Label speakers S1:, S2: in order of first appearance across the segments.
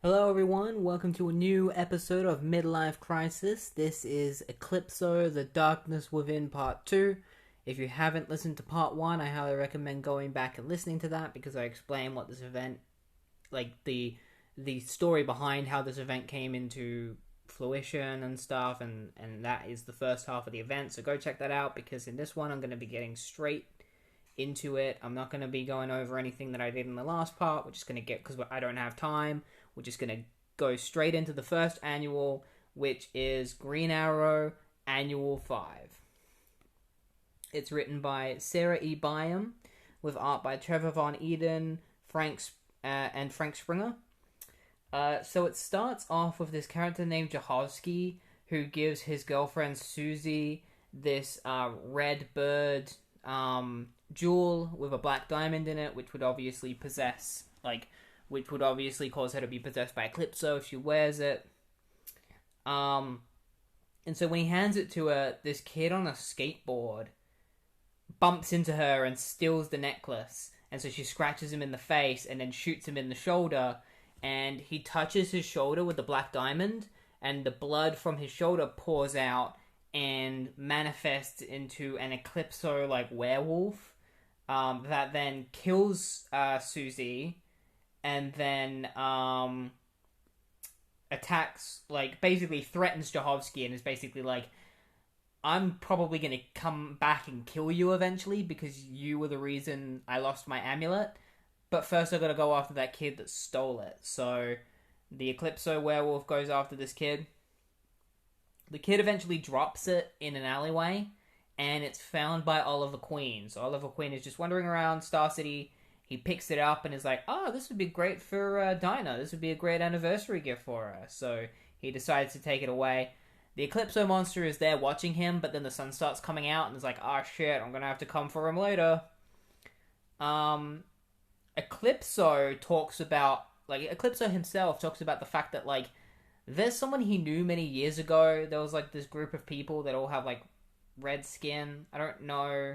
S1: Hello everyone, welcome to a new episode of Midlife Crisis. This is Eclipso The Darkness Within Part 2. If you haven't listened to Part 1, I highly recommend going back and listening to that because I explain what this event, like the story behind how this event came into fruition and stuff, and that is the first half of the event, so go check that out because in this one I'm going to be getting straight into it. I'm not going to be going over anything that I did in the last part. We're just going to get, because I don't have time, we're just going to go straight into the first annual, which is Green Arrow Annual 5. It's written by Sarah E. Byam, with art by Trevor Von Eden, and Frank Springer. So it starts off with this character named Jahovsky, who gives his girlfriend Susie this red bird jewel with a black diamond in it, which would obviously cause her to be possessed by Eclipso if she wears it. And so when he hands it to her, this kid on a skateboard bumps into her and steals the necklace. And so she scratches him in the face and then shoots him in the shoulder. And he touches his shoulder with the black diamond, and the blood from his shoulder pours out and manifests into an Eclipso-like werewolf that then kills Susie, and then attacks, basically threatens Jahovsky, and is basically like, I'm probably going to come back and kill you eventually because you were the reason I lost my amulet, but first I got to go after that kid that stole it. So the Eclipso werewolf goes after this kid. The kid eventually drops it in an alleyway, and it's found by Oliver Queen. So Oliver Queen is just wandering around Star City. He picks it up and is like, this would be great for Dinah. This would be a great anniversary gift for her. So he decides to take it away. The Eclipso monster is there watching him, but then the sun starts coming out and is like, shit, I'm going to have to come for him later. Eclipso talks about, Eclipso himself talks about the fact that, there's someone he knew many years ago. There was, this group of people that all have, red skin. I don't know.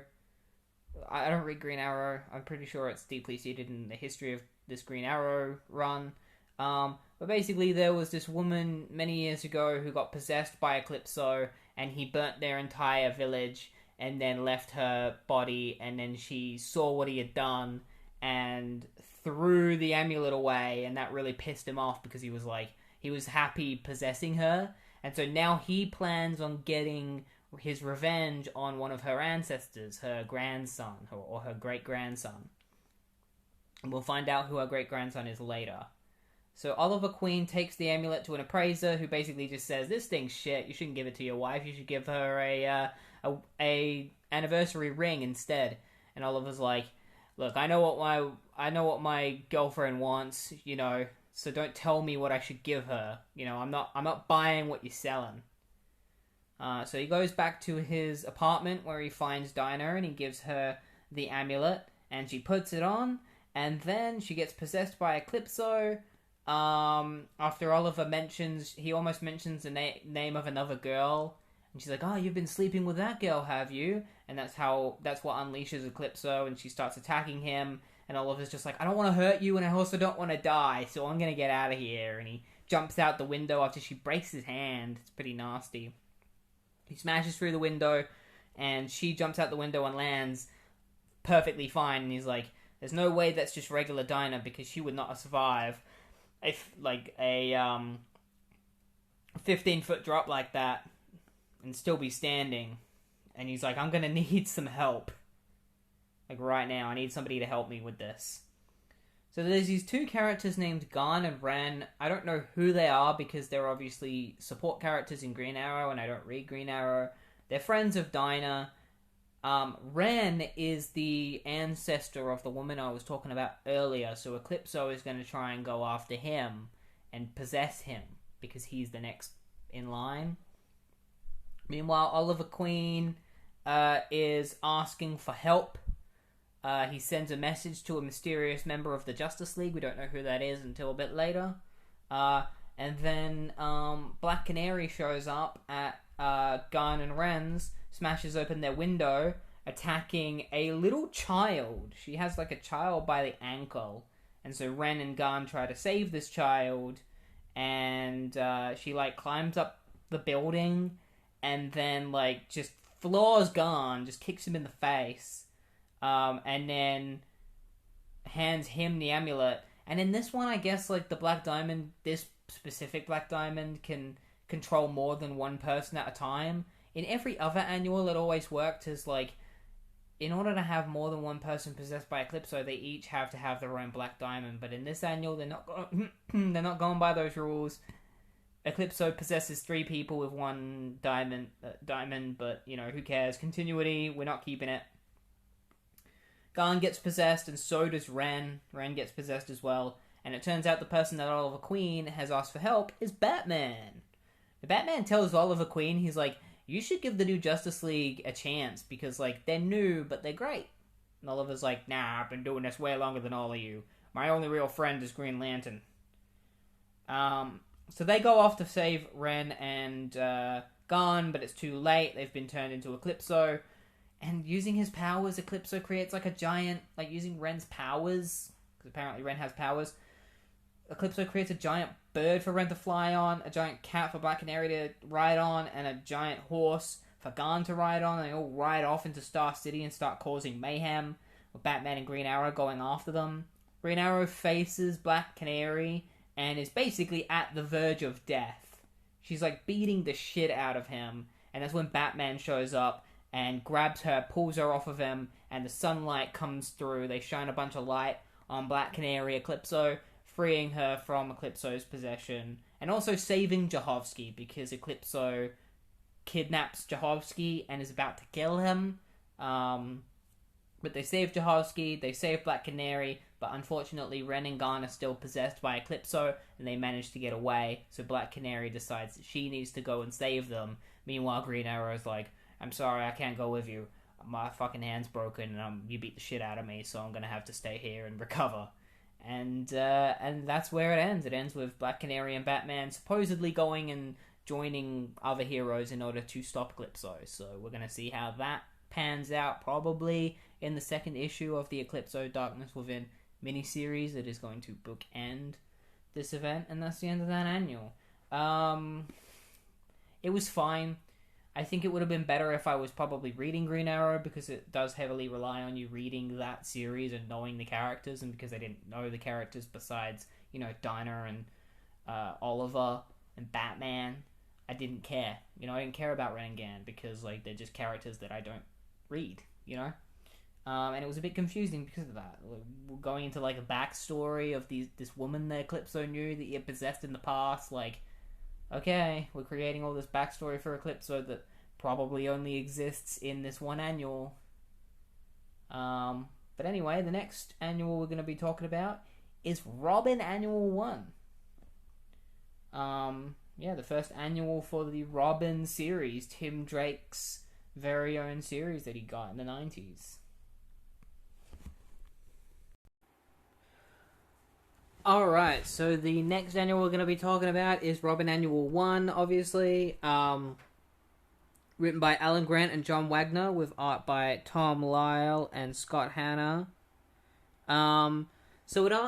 S1: I don't read Green Arrow. I'm pretty sure it's deeply seated in the history of this Green Arrow run. But basically there was this woman many years ago who got possessed by Eclipso, and he burnt their entire village and then left her body, and then she saw what he had done and threw the amulet away, and that really pissed him off because he was happy possessing her, and so now he plans on getting his revenge on one of her ancestors, her grandson, or her great-grandson. And we'll find out who her great-grandson is later. So Oliver Queen takes the amulet to an appraiser who basically just says, this thing's shit, you shouldn't give it to your wife, you should give her a anniversary ring instead. And Oliver's like, look, I know what my girlfriend wants, so don't tell me what I should give her. I'm not buying what you're selling. So he goes back to his apartment where he finds Dinah, and he gives her the amulet, and she puts it on, and then she gets possessed by Eclipso. After Oliver he almost mentions the name of another girl, and she's like, you've been sleeping with that girl, have you? And that's what unleashes Eclipso, and she starts attacking him, and Oliver's just like, I don't want to hurt you, and I also don't want to die, so I'm gonna get out of here. And he jumps out the window after she breaks his hand. It's pretty nasty. He smashes through the window, and she jumps out the window and lands perfectly fine, and he's like, there's no way that's just regular Dinah, because she would not survive a 15-foot drop like that and still be standing. And he's like, I'm gonna need some help. Right now, I need somebody to help me with this. So there's these two characters named Garn and Ren. I don't know who they are because they're obviously support characters in Green Arrow, and I don't read Green Arrow. They're friends of Dinah. Ren is the ancestor of the woman I was talking about earlier, so Eclipso is going to try and go after him and possess him because he's the next in line. Meanwhile, Oliver Queen is asking for help. He sends a message to a mysterious member of the Justice League. We don't know who that is until a bit later. And then Black Canary shows up at Garn and Ren's, smashes open their window, attacking a little child. She has a child by the ankle. And so Ren and Garn try to save this child. and she like climbs up the building, and then like just floors Gon, just kicks him in the face, and then hands him the amulet. And in this one, I guess like the Black Diamond, this specific Black Diamond can control more than one person at a time. In every other annual, it always worked as like, in order to have more than one person possessed by Eclipso, they each have to have their own Black Diamond. But in this annual, they're not going by those rules. Eclipso possesses 3 people with 1 diamond, but, you know, who cares? Continuity, we're not keeping it. Gon gets possessed, and so does Ren. Ren gets possessed as well. And it turns out the person that Oliver Queen has asked for help is Batman. The Batman tells Oliver Queen, he's like, you should give the new Justice League a chance, because, like, they're new, but they're great. And Oliver's like, nah, I've been doing this way longer than all of you. My only real friend is Green Lantern. So they go off to save Ren and Gon, but it's too late. They've been turned into Eclipso. And using his powers, Eclipso creates like a giant, like using Ren's powers, because apparently Ren has powers. Eclipso creates a giant bird for Ren to fly on, a giant cat for Black Canary to ride on, and a giant horse for Gon to ride on. And they all ride off into Star City and start causing mayhem, with Batman and Green Arrow going after them. Green Arrow faces Black Canary and is basically at the verge of death. She's like beating the shit out of him, and that's when Batman shows up and grabs her, pulls her off of him, and the sunlight comes through. They shine a bunch of light on Black Canary Eclipso, freeing her from Eclipso's possession, and also saving Jahovski, because Eclipso kidnaps Jahovski and is about to kill him. But they save Jahovski, they save Black Canary, but unfortunately Ren and Gon are still possessed by Eclipso, and they manage to get away, so Black Canary decides that she needs to go and save them. Meanwhile, Green Arrow's like, I'm sorry, I can't go with you. My fucking hand's broken, and you beat the shit out of me, so I'm gonna have to stay here and recover. And that's where it ends. It ends with Black Canary and Batman supposedly going and joining other heroes in order to stop Eclipso. So we're gonna see how that pans out, probably in the second issue of the Eclipso Darkness Within miniseries that is going to bookend this event, and that's the end of that annual. It was fine. I think it would have been better if I was probably reading Green Arrow, because it does heavily rely on you reading that series and knowing the characters, and because I didn't know the characters besides, you know, Dinah and Oliver and Batman, I didn't care. You know, I didn't care about Ren and Gan, because, like, they're just characters that I don't read, you know? And it was a bit confusing because of that. We're going into, like, a backstory of this woman that Eclipso knew that he had possessed in the past. Like, okay, we're creating all this backstory for Eclipso that probably only exists in this one annual. But anyway, the next annual we're going to be talking about is Robin Annual 1. Yeah, the first annual for the Robin series, Tim Drake's very own series that he got in the 90s. Alright, so the next annual we're going to be talking about is Robin Annual 1, obviously. Written by Alan Grant and John Wagner, with art by Tom Lyle and Scott Hanna. So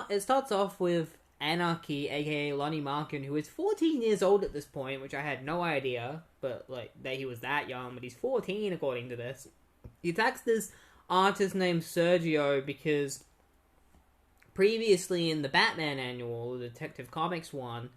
S1: it starts off with Anarchy, aka Lonnie Markin, who is 14 years old at this point, which I had no idea, but like that he was that young, but he's 14 according to this. He attacks this artist named Sergio because previously in the Batman Annual, the Detective Comics one,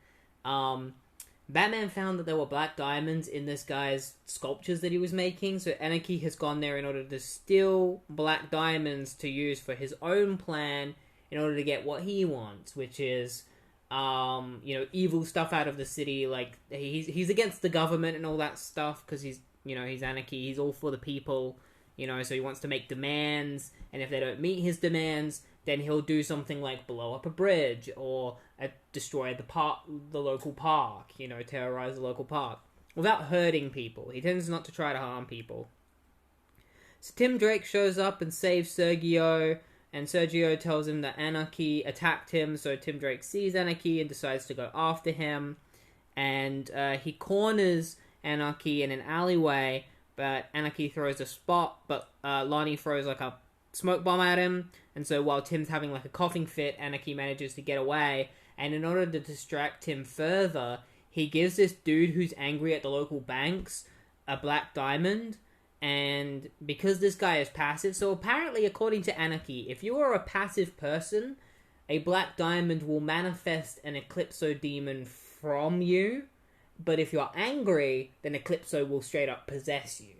S1: Batman found that there were black diamonds in this guy's sculptures that he was making, so Anarchy has gone there in order to steal black diamonds to use for his own plan in order to get what he wants, which is, evil stuff out of the city. Like, he's against the government and all that stuff, because he's Anarchy, he's all for the people, so he wants to make demands, and if they don't meet his demands, then he'll do something like blow up a bridge, or destroy the local park, terrorize the local park, without hurting people. He tends not to try to harm people. So Tim Drake shows up and saves Sergio, and Sergio tells him that Anarchy attacked him, so Tim Drake sees Anarchy and decides to go after him, and he corners Anarchy in an alleyway, but Anarchy throws a spot, but Lonnie throws like a smoke bomb at him. And so while Tim's having like a coughing fit, Anarchy manages to get away. And in order to distract him further, he gives this dude who's angry at the local banks a black diamond. And because this guy is passive, so apparently according to Anarchy, if you are a passive person, a black diamond will manifest an Eclipso demon from you. But if you're angry, then Eclipso will straight up possess you.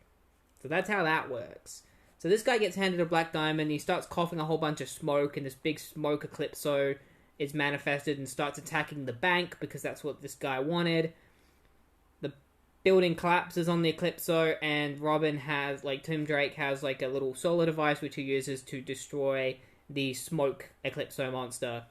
S1: So that's how that works. So this guy gets handed a black diamond, he starts coughing a whole bunch of smoke, and this big smoke Eclipso is manifested and starts attacking the bank, because that's what this guy wanted. The building collapses on the Eclipso, and Robin has, like, Tim Drake has, like, a little solar device which he uses to destroy the smoke Eclipso monster.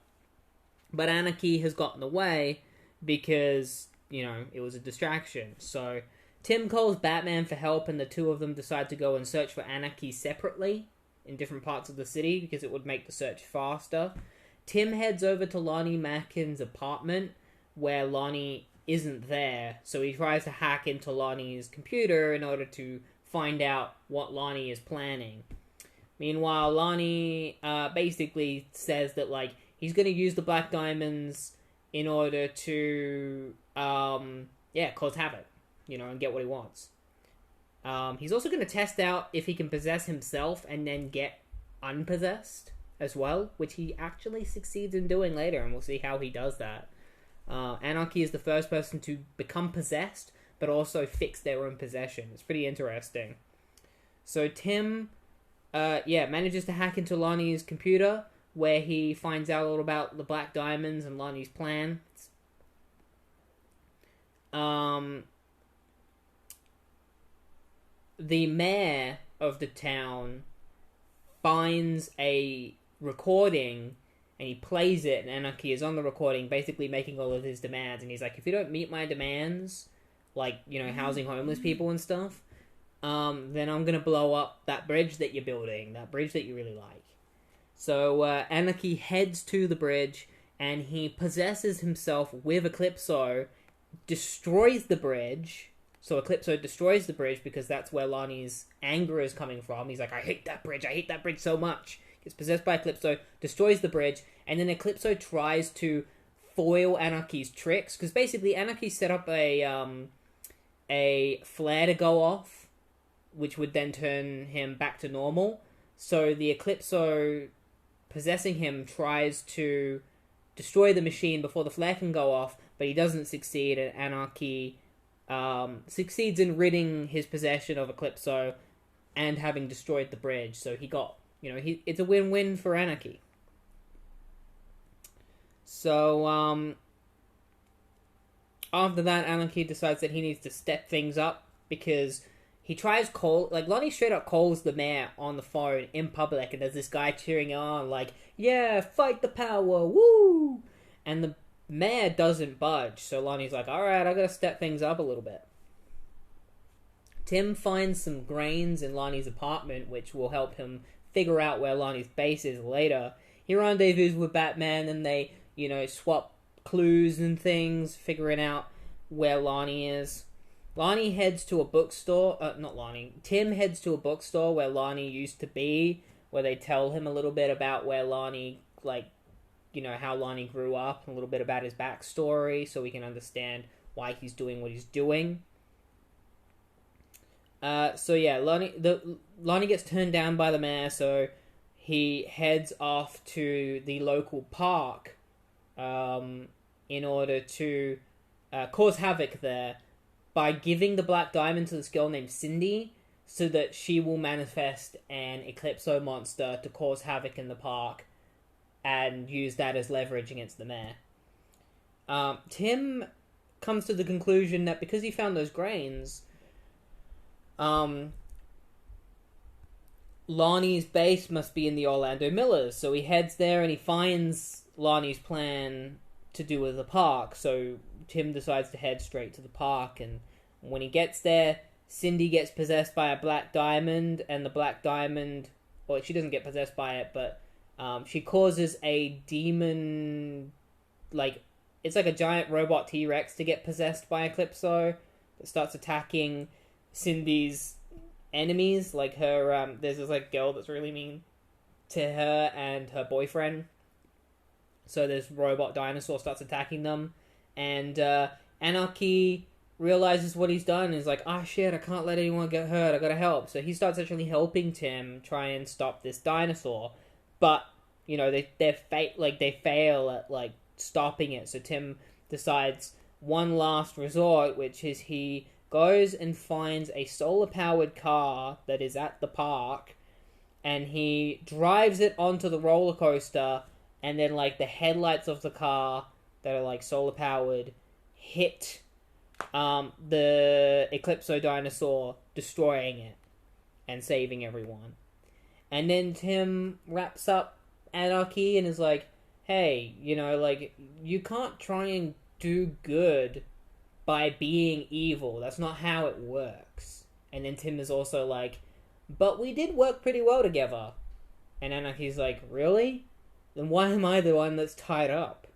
S1: But Anarchy has gotten away because, you know, it was a distraction. So Tim calls Batman for help, and the two of them decide to go and search for Anarchy separately in different parts of the city, because it would make the search faster. Tim heads over to Lonnie Mackin's apartment, where Lonnie isn't there, so he tries to hack into Lonnie's computer in order to find out what Lonnie is planning. Meanwhile, Lonnie basically says that, like, he's going to use the black diamonds in order to, cause havoc, you know, and get what he wants. He's also going to test out if he can possess himself and then get unpossessed as well, which he actually succeeds in doing later, and we'll see how he does that. Anarchy is the first person to become possessed, but also fix their own possession. It's pretty interesting. So Tim, manages to hack into Lonnie's computer, where he finds out all about the black diamonds and Lonnie's plan. The mayor of the town finds a recording, and he plays it, and Anarchy is on the recording, basically making all of his demands, and he's like, if you don't meet my demands, like, you know, housing homeless people and stuff, then I'm gonna blow up that bridge that you're building, that bridge that you really like. So, Anarchy heads to the bridge, and he possesses himself with Eclipso, destroys the bridge. So Eclipso destroys the bridge, because that's where Lonnie's anger is coming from. He's like, I hate that bridge so much. Gets possessed by Eclipso, destroys the bridge, and then Eclipso tries to foil Anarchy's tricks, because basically Anarchy set up a flare to go off, which would then turn him back to normal. So the Eclipso possessing him tries to destroy the machine before the flare can go off, but he doesn't succeed, and Anarchy succeeds in ridding his possession of Eclipso and having destroyed the bridge. So he got, you know, it's a win-win for Anarchy. So, after that, Anarchy decides that he needs to step things up, because he tries Lonnie straight up calls the mayor on the phone in public, and there's this guy cheering on, like, yeah, fight the power, woo! And the mayor doesn't budge, so Lonnie's like, alright, I gotta step things up a little bit. Tim finds some grains in Lonnie's apartment, which will help him figure out where Lonnie's base is later. He rendezvous with Batman, and they, you know, swap clues and things, figuring out where Lonnie is. Lonnie heads to a bookstore, Tim heads to a bookstore where Lonnie used to be, where they tell him a little bit about where Lonnie, like, you know, how Lonnie grew up, a little bit about his backstory, so we can understand why he's doing what he's doing. Lonnie gets turned down by the mayor, so he heads off to the local park in order to cause havoc there by giving the black diamond to this girl named Cindy, so that she will manifest an Eclipso monster to cause havoc in the park and use that as leverage against the mayor. Tim comes to the conclusion that because he found those grains, Lonnie's base must be in the Orlando Millers, so he heads there and he finds Lonnie's plan to do with the park. So Tim decides to head straight to the park, and when he gets there, Cindy gets possessed by a black diamond, and the black diamond, well, she doesn't get possessed by it, but she causes a demon, like, it's like a giant robot T-Rex to get possessed by Eclipso that starts attacking Cindy's enemies, like her, there's this, like, girl that's really mean, to her and her boyfriend. So this robot dinosaur starts attacking them, and Anarchy realizes what he's done and is like, oh shit, I can't let anyone get hurt, I gotta help. So he starts actually helping Tim try and stop this dinosaur, but you know they fail at like stopping it. So Tim decides one last resort, which is he goes and finds a solar powered car that is at the park, and he drives it onto the roller coaster, and then like the headlights of the car that are like solar powered hit the Eclipso dinosaur, destroying it and saving everyone. And then Tim wraps up Anarchy and is like, hey, you know, like, you can't try and do good by being evil. That's not how it works. And then Tim is also like, but we did work pretty well together. And Anarchy's like, really? Then why am I the one that's tied up?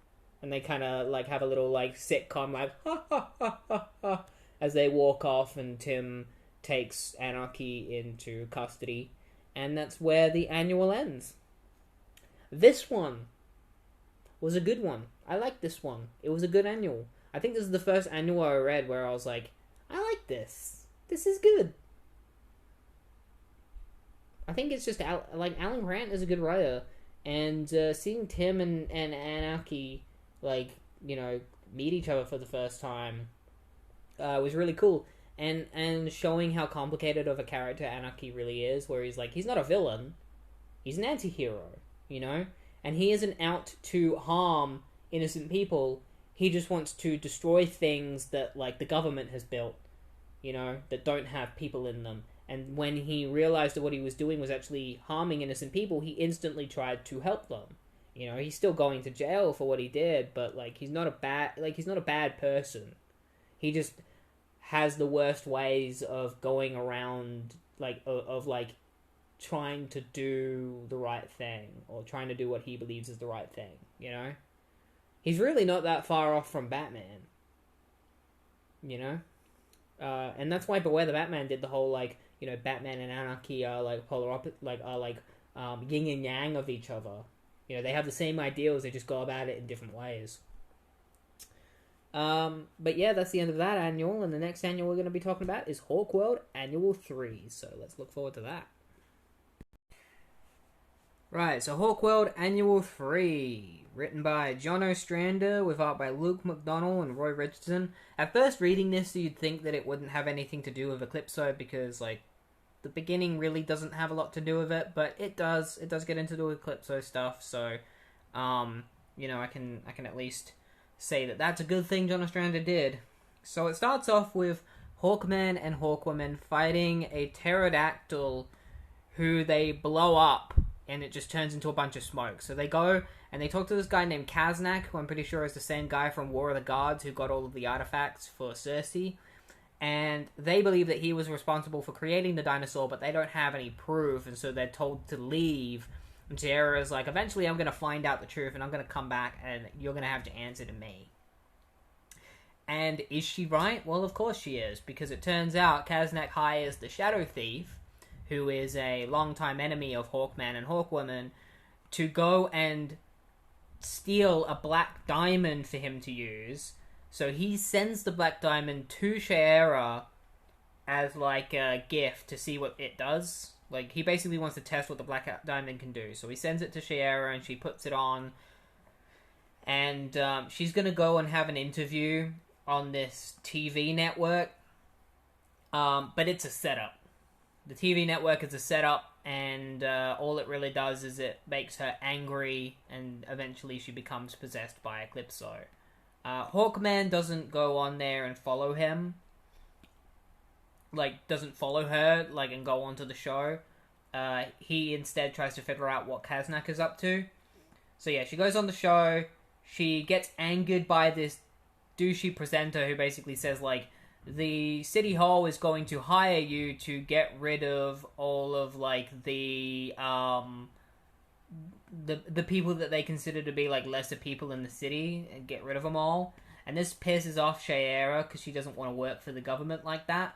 S1: And they kind of like have a little like sitcom like ha ha ha ha ha as they walk off, and Tim takes Anarchy into custody, and that's where the annual ends. This one was a good one. I like this one. It was a good annual. I think this is the first annual I read where I was like, I like this. This is good. I think it's just like Alan Grant is a good writer, and seeing Tim and Anarchy like, you know, meet each other for the first time was really cool, and showing how complicated of a character Anarchy really is, where he's like, he's not a villain, he's an anti-hero, you know, and he isn't out to harm innocent people, he just wants to destroy things that like the government has built, you know, that don't have people in them. And when he realized that what he was doing was actually harming innocent people, he instantly tried to help them. You know, he's still going to jail for what he did, but like he's not a bad person. He just has the worst ways of going around, like of like trying to do the right thing, or trying to do what he believes is the right thing, you know? He's really not that far off from Batman. You know? And that's why Beware the Batman did the whole like, you know, Batman and Anarchy are like yin and yang of each other. You know, they have the same ideals, they just go about it in different ways. But yeah, that's the end of that annual, and the next annual we're going to be talking about is Hawkworld Annual 3, so let's look forward to that. Right, so Hawkworld Annual 3, written by John Ostrander, with art by Luke McDonnell and Roy Richardson. At first reading this, you'd think that it wouldn't have anything to do with Eclipso, because, like, the beginning really doesn't have a lot to do with it, but it does. It does get into the Eclipso stuff, so, you know, I can at least say that that's a good thing John Ostrander did. So it starts off with Hawkman and Hawkwoman fighting a pterodactyl who they blow up, and it just turns into a bunch of smoke. So they go and they talk to this guy named Kaznak, who I'm pretty sure is the same guy from War of the Gods who got all of the artifacts for Cersei. And they believe that he was responsible for creating the dinosaur, but they don't have any proof, and so they're told to leave. And Sierra's like, eventually I'm going to find out the truth, and I'm going to come back, and you're going to have to answer to me. And is she right? Well, of course she is, because it turns out Kaznak hires the Shadow Thief, who is a longtime enemy of Hawkman and Hawkwoman, to go and steal a black diamond for him to use. So he sends the black diamond to Sierra as like a gift to see what it does. Like, he basically wants to test what the black diamond can do. So he sends it to Sierra and she puts it on. And she's going to go and have an interview on this TV network. But it's a setup. The TV network is a setup, and all it really does is it makes her angry, and eventually she becomes possessed by Eclipso. Hawkman doesn't go on there and follow him. Like, doesn't follow her, like, and go on to the show. He instead tries to figure out what Kaznak is up to. So yeah, she goes on the show. She gets angered by this douchey presenter who basically says, like, the City Hall is going to hire you to get rid of all of, like, the people that they consider to be, like, lesser people in the city, and get rid of them all. And this pisses off Sierra, because she doesn't want to work for the government like that.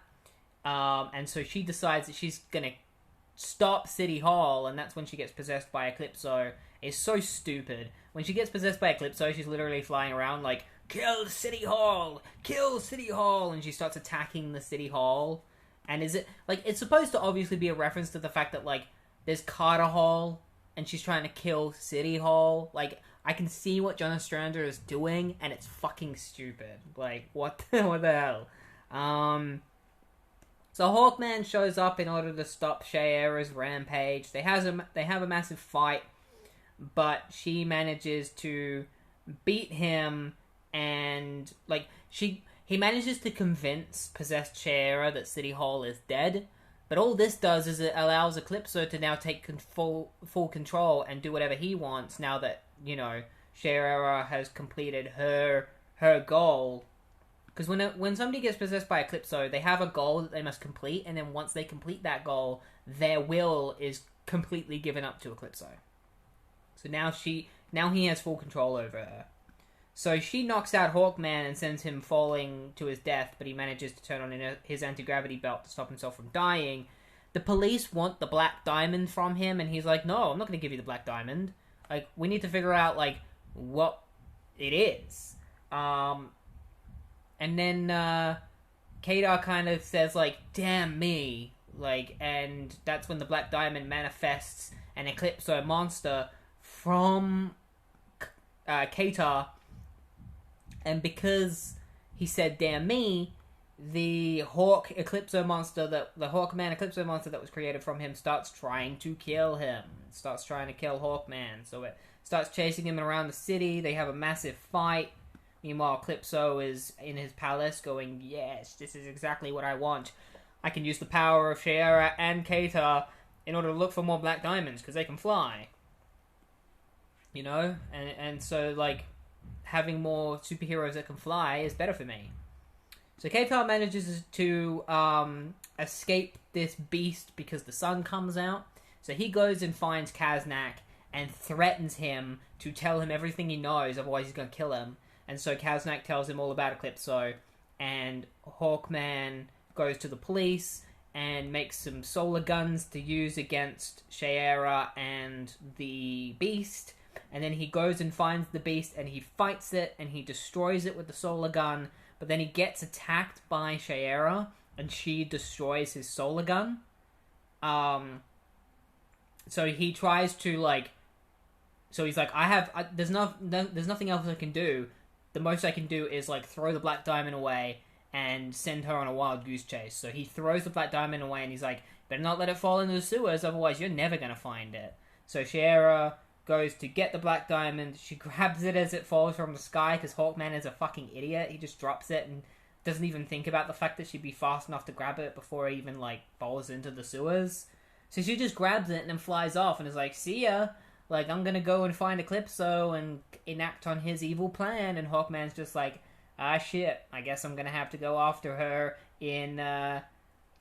S1: And so she decides that she's gonna stop City Hall, and that's when she gets possessed by Eclipso, is so stupid. When she gets possessed by Eclipso, she's literally flying around like, kill City Hall! Kill City Hall! And she starts attacking the City Hall. And is it, like, it's supposed to obviously be a reference to the fact that, like, there's Carter Hall, and she's trying to kill City Hall. Like, I can see what John Ostrander is doing, and it's fucking stupid. Like, what the hell? So Hawkman shows up in order to stop Shayera's rampage. They have a massive fight, but she manages to beat him, and like he manages to convince possessed Shayera that City Hall is dead. But all this does is it allows Eclipso to now take full control and do whatever he wants now that, you know, Shayera has completed her goal. Because when somebody gets possessed by Eclipso, they have a goal that they must complete, and then once they complete that goal, their will is completely given up to Eclipso. So now he has full control over her. So she knocks out Hawkman and sends him falling to his death, but he manages to turn on his anti-gravity belt to stop himself from dying. The police want the Black Diamond from him, and he's like, no, I'm not going to give you the Black Diamond. Like, we need to figure out, like, what it is. And then Kadar kind of says, like, damn me. Like, and that's when the Black Diamond manifests an Eclipso monster from Kadar. And because he said damn me, the Hawkman Eclipso monster that was created from him starts trying to kill him. It starts trying to kill Hawkman. So it starts chasing him around the city. They have a massive fight. Meanwhile, Eclipso is in his palace going, yes, this is exactly what I want. I can use the power of Shayera and Kadar in order to look for more Black Diamonds, because they can fly. You know? And so, like, having more superheroes that can fly is better for me. So Kadar manages to escape this beast because the sun comes out. So he goes and finds Kaznak and threatens him to tell him everything he knows, otherwise he's going to kill him. And so Kaznak tells him all about Eclipso, and Hawkman goes to the police and makes some solar guns to use against Shayera and the Beast. And then he goes and finds the Beast, and he fights it, and he destroys it with the solar gun. But then he gets attacked by Shayera, and she destroys his solar gun. So he tries to, like... So he's like, there's nothing else I can do. The most I can do is, like, throw the Black Diamond away and send her on a wild goose chase. So he throws the Black Diamond away, and he's like, better not let it fall into the sewers, otherwise you're never going to find it. So Shayera goes to get the Black Diamond. She grabs it as it falls from the sky, because Hawkman is a fucking idiot. He just drops it and doesn't even think about the fact that she'd be fast enough to grab it before it even, like, falls into the sewers. So she just grabs it and then flies off and is like, see ya. Like, I'm gonna go and find Eclipso and enact on his evil plan. And Hawkman's just like, ah, shit. I guess I'm gonna have to go after her in a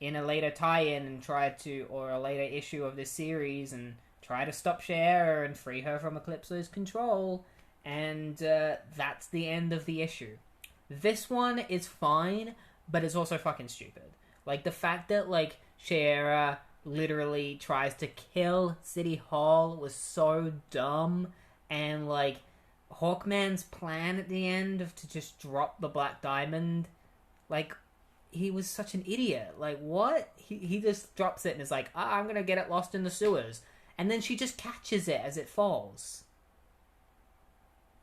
S1: later tie-in and try to, or a later issue of this series, and try to stop Shayera and free her from Eclipso's control. And that's the end of the issue. This one is fine, but it's also fucking stupid. Like, the fact that, like, Shayera literally tries to kill City Hall was so dumb, and, like, Hawkman's plan at the end of to just drop the Black Diamond, like, he was such an idiot. Like, what? He just drops it and is like, I'm gonna get it lost in the sewers. And then she just catches it as it falls.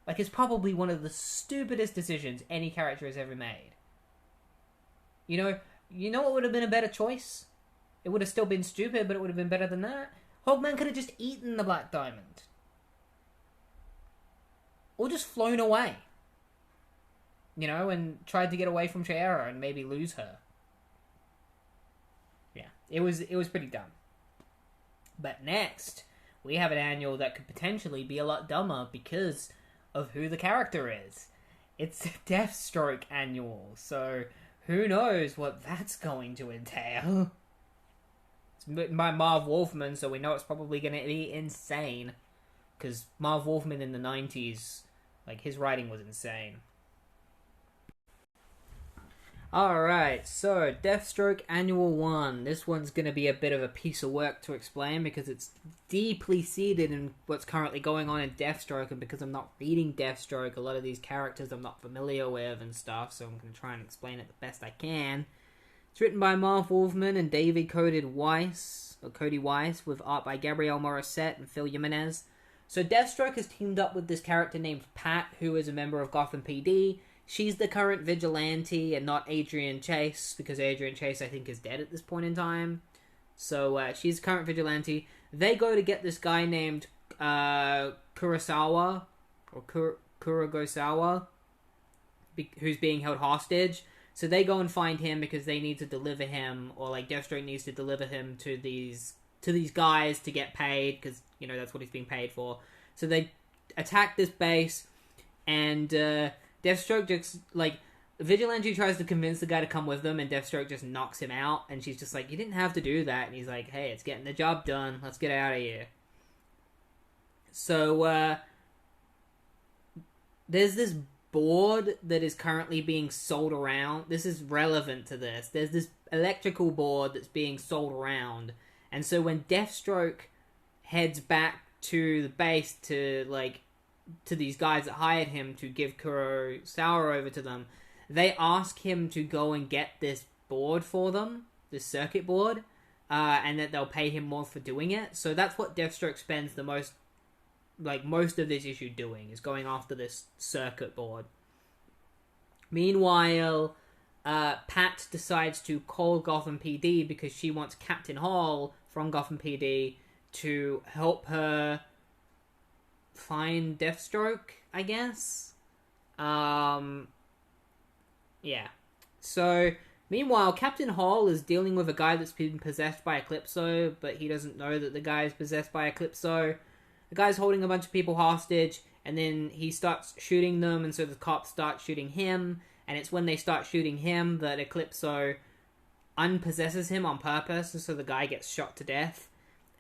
S1: Like, it's probably one of the stupidest decisions any character has ever made. You know what would have been a better choice? It would have still been stupid, but it would have been better than that. Hawkman could have just eaten the Black Diamond. Or just flown away. You know, and tried to get away from Shayera and maybe lose her. Yeah, it was pretty dumb. But next, we have an annual that could potentially be a lot dumber because of who the character is. It's Deathstroke Annual, so who knows what that's going to entail. It's written by Marv Wolfman, so we know it's probably going to be insane. Because Marv Wolfman in the 90s, like, his writing was insane. Alright, so Deathstroke Annual 1. This one's going to be a bit of a piece of work to explain because it's deeply seated in what's currently going on in Deathstroke, and because I'm not reading Deathstroke, a lot of these characters I'm not familiar with and stuff, so I'm going to try and explain it the best I can. It's written by Marv Wolfman and David Cody Weiss, with art by Gabrielle Morissette and Phil Jimenez. So Deathstroke has teamed up with this character named Pat, who is a member of Gotham PD. She's the current vigilante and not Adrian Chase, because Adrian Chase, I think, is dead at this point in time. So she's the current vigilante. They go to get this guy named Kurosawa, or Kurogosawa, who's being held hostage. So they go and find him because they need to deliver him, or like Deathstroke needs to deliver him to these guys to get paid, because, you know, that's what he's being paid for. So they attack this base, and Deathstroke just, like, Vigilante tries to convince the guy to come with them, and Deathstroke just knocks him out, and she's just like, you didn't have to do that, and he's like, hey, it's getting the job done, let's get out of here. So, there's this board that is currently being sold around. This is relevant to this. There's this electrical board that's being sold around, and so when Deathstroke heads back to the base to these guys that hired him to give Kurosawa over to them, they ask him to go and get this board for them, this circuit board, and that they'll pay him more for doing it. So that's what Deathstroke spends the most of this issue doing, is going after this circuit board. Meanwhile, Pat decides to call Gotham PD because she wants Captain Hall from Gotham PD to help her find Deathstroke, I guess. Yeah. So, meanwhile, Captain Hall is dealing with a guy that's been possessed by Eclipso, but he doesn't know that the guy is possessed by Eclipso. The guy's holding a bunch of people hostage, and then he starts shooting them, and so the cops start shooting him, and it's when they start shooting him that Eclipso unpossesses him on purpose, and so the guy gets shot to death.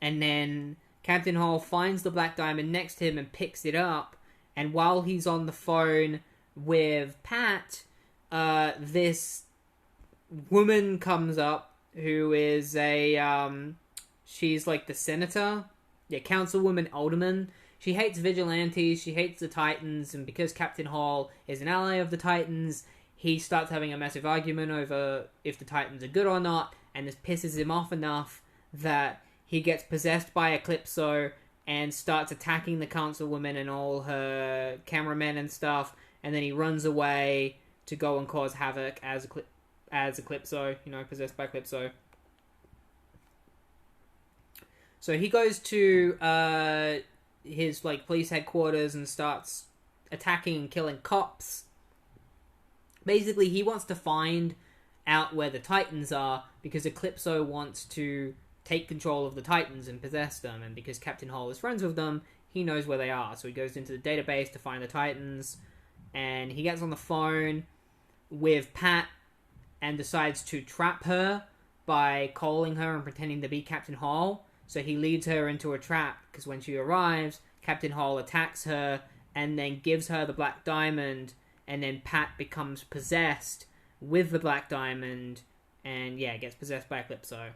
S1: And then Captain Hall finds the Black Diamond next to him and picks it up, and while he's on the phone with Pat, this woman comes up who is she's like the senator, Councilwoman Alderman. She hates vigilantes, she hates the Titans, and because Captain Hall is an ally of the Titans, he starts having a massive argument over if the Titans are good or not, and this pisses him off enough that he gets possessed by Eclipso and starts attacking the Councilwoman and all her cameramen and stuff, and then he runs away to go and cause havoc as Eclipso, possessed by Eclipso. So he goes to his police headquarters and starts attacking and killing cops. Basically, he wants to find out where the Titans are because Eclipso wants to take control of the Titans and possess them, and because Captain Hall is friends with them, he knows where they are. So he goes into the database to find the Titans, and he gets on the phone with Pat and decides to trap her by calling her and pretending to be Captain Hall. So he leads her into a trap, because when she arrives, Captain Hall attacks her and then gives her the Black Diamond, and then Pat becomes possessed with the Black Diamond and, gets possessed by Eclipso.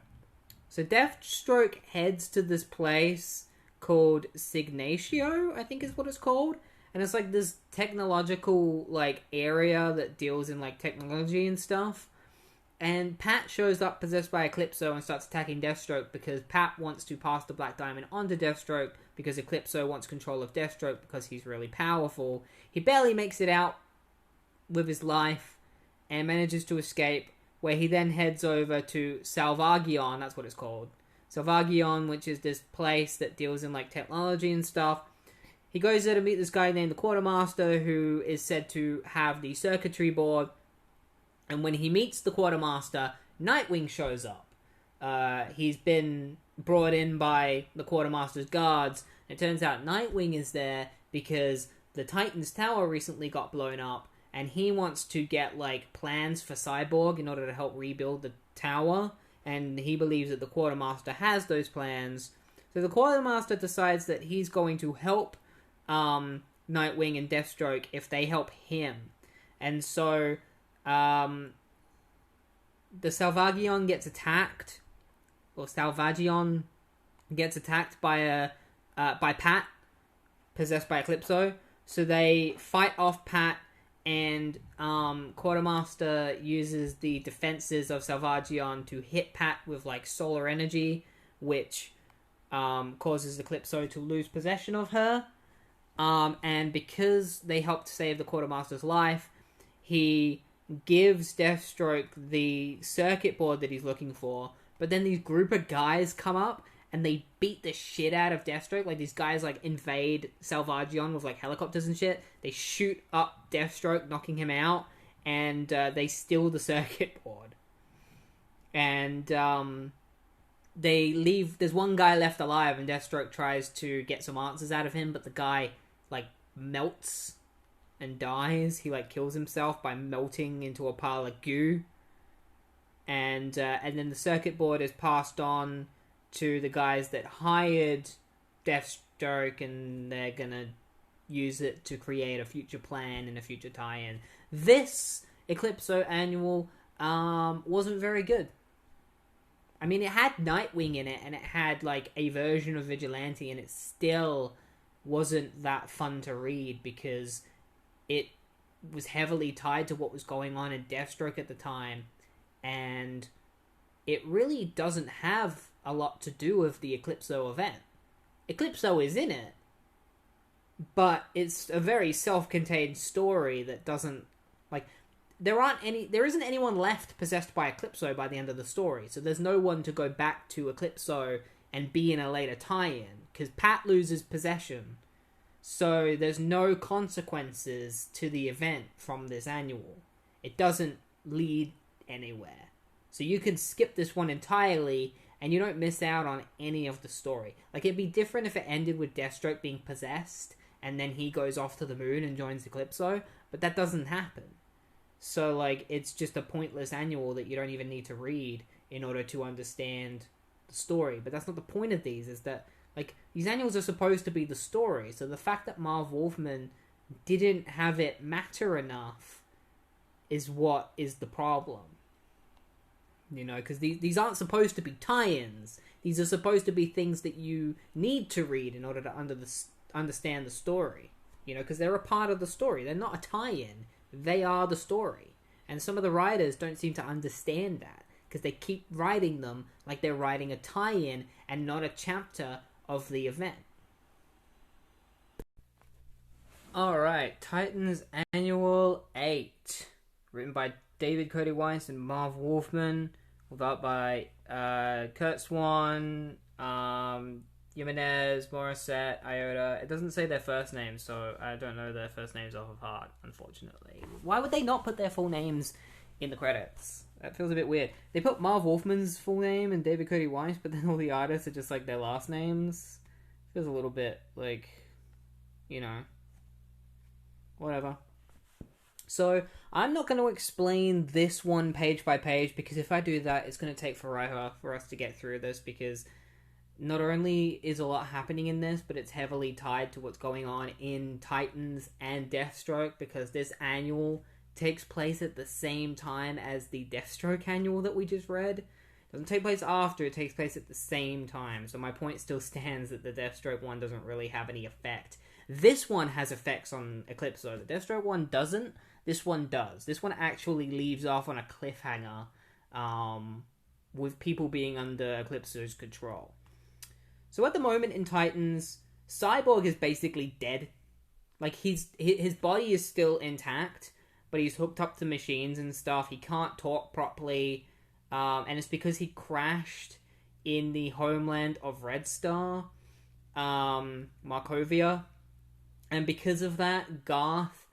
S1: So Deathstroke heads to this place called Signatio, I think is what it's called. And it's this technological, area that deals in, technology and stuff. And Pat shows up possessed by Eclipso and starts attacking Deathstroke because Pat wants to pass the Black Diamond onto Deathstroke because Eclipso wants control of Deathstroke because he's really powerful. He barely makes it out with his life and manages to escape, where he then heads over to Salvagion, that's what it's called. Salvagion, which is this place that deals in technology and stuff. He goes there to meet this guy named the Quartermaster, who is said to have the circuitry board. And when he meets the Quartermaster, Nightwing shows up. He's been brought in by the Quartermaster's guards. It turns out Nightwing is there because the Titan's tower recently got blown up, and he wants to get plans for Cyborg in order to help rebuild the tower, and he believes that the Quartermaster has those plans. So the Quartermaster decides that he's going to help Nightwing and Deathstroke if they help him. And so the Salvagion gets attacked, or Salvagion gets attacked by Pat, possessed by Eclipso. So they fight off Pat, and Quartermaster uses the defenses of Salvagion to hit Pat with like solar energy, which causes Eclipso to lose possession of her. And because they helped save the Quartermaster's life, he gives Deathstroke the circuit board that he's looking for. But then these group of guys come up and they beat the shit out of Deathstroke. Like, these guys, like, invade Salvagion with, like, helicopters and shit. They shoot up Deathstroke, knocking him out, and they steal the circuit board. And they leave. There's one guy left alive, and Deathstroke tries to get some answers out of him, but the guy, like, melts and dies. He, like, kills himself by melting into a pile of goo. And then the circuit board is passed on to the guys that hired Deathstroke, and they're gonna use it to create a future plan and a future tie-in. This Eclipso Annual wasn't very good. I mean, it had Nightwing in it, and it had, like, a version of Vigilante, and it still wasn't that fun to read, because it was heavily tied to what was going on in Deathstroke at the time, and it really doesn't have a lot to do with the Eclipso event. Eclipso is in it, but it's a very self-contained story that doesn't, like, there isn't anyone left possessed by Eclipso by the end of the story, so there's no one to go back to Eclipso and be in a later tie-in, because Pat loses possession, so there's no consequences to the event from this annual. It doesn't lead anywhere. So you can skip this one entirely, and you don't miss out on any of the story. Like, it'd be different if it ended with Deathstroke being possessed, and then he goes off to the moon and joins Eclipso, but that doesn't happen. So, like, it's just a pointless annual that you don't even need to read in order to understand the story. But that's not the point of these, is that, like, these annuals are supposed to be the story, so the fact that Marv Wolfman didn't have it matter enough is what is the problem. You know, because these aren't supposed to be tie-ins. These are supposed to be things that you need to read in order to understand the story. You know, because they're a part of the story. They're not a tie-in. They are the story. And some of the writers don't seem to understand that, because they keep writing them like they're writing a tie-in and not a chapter of the event. Alright, Titans Annual 8. Written by David Cody Weiss and Marv Wolfman, with art by Kurt Swan, Jimenez, Morissette, Iota. It doesn't say their first names, so I don't know their first names off of heart, unfortunately. Why would they not put their full names in the credits? That feels a bit weird. They put Marv Wolfman's full name and David Cody Weiss, but then all the artists are just like their last names. Feels a little bit like, you know, whatever. So, I'm not going to explain this one page by page, because if I do that, it's going to take forever for us to get through this, because not only is a lot happening in this, but it's heavily tied to what's going on in Titans and Deathstroke, because this annual takes place at the same time as the Deathstroke annual that we just read. It doesn't take place after, it takes place at the same time, so my point still stands that the Deathstroke one doesn't really have any effect. This one has effects on Eclipso. The Deathstroke one doesn't. This one does. This one actually leaves off on a cliffhanger, with people being under Eclipso's control. So at the moment in Titans, Cyborg is basically dead. Like, his body is still intact, but he's hooked up to machines and stuff. He can't talk properly, and it's because he crashed in the homeland of Red Star, Markovia, and because of that, Garth,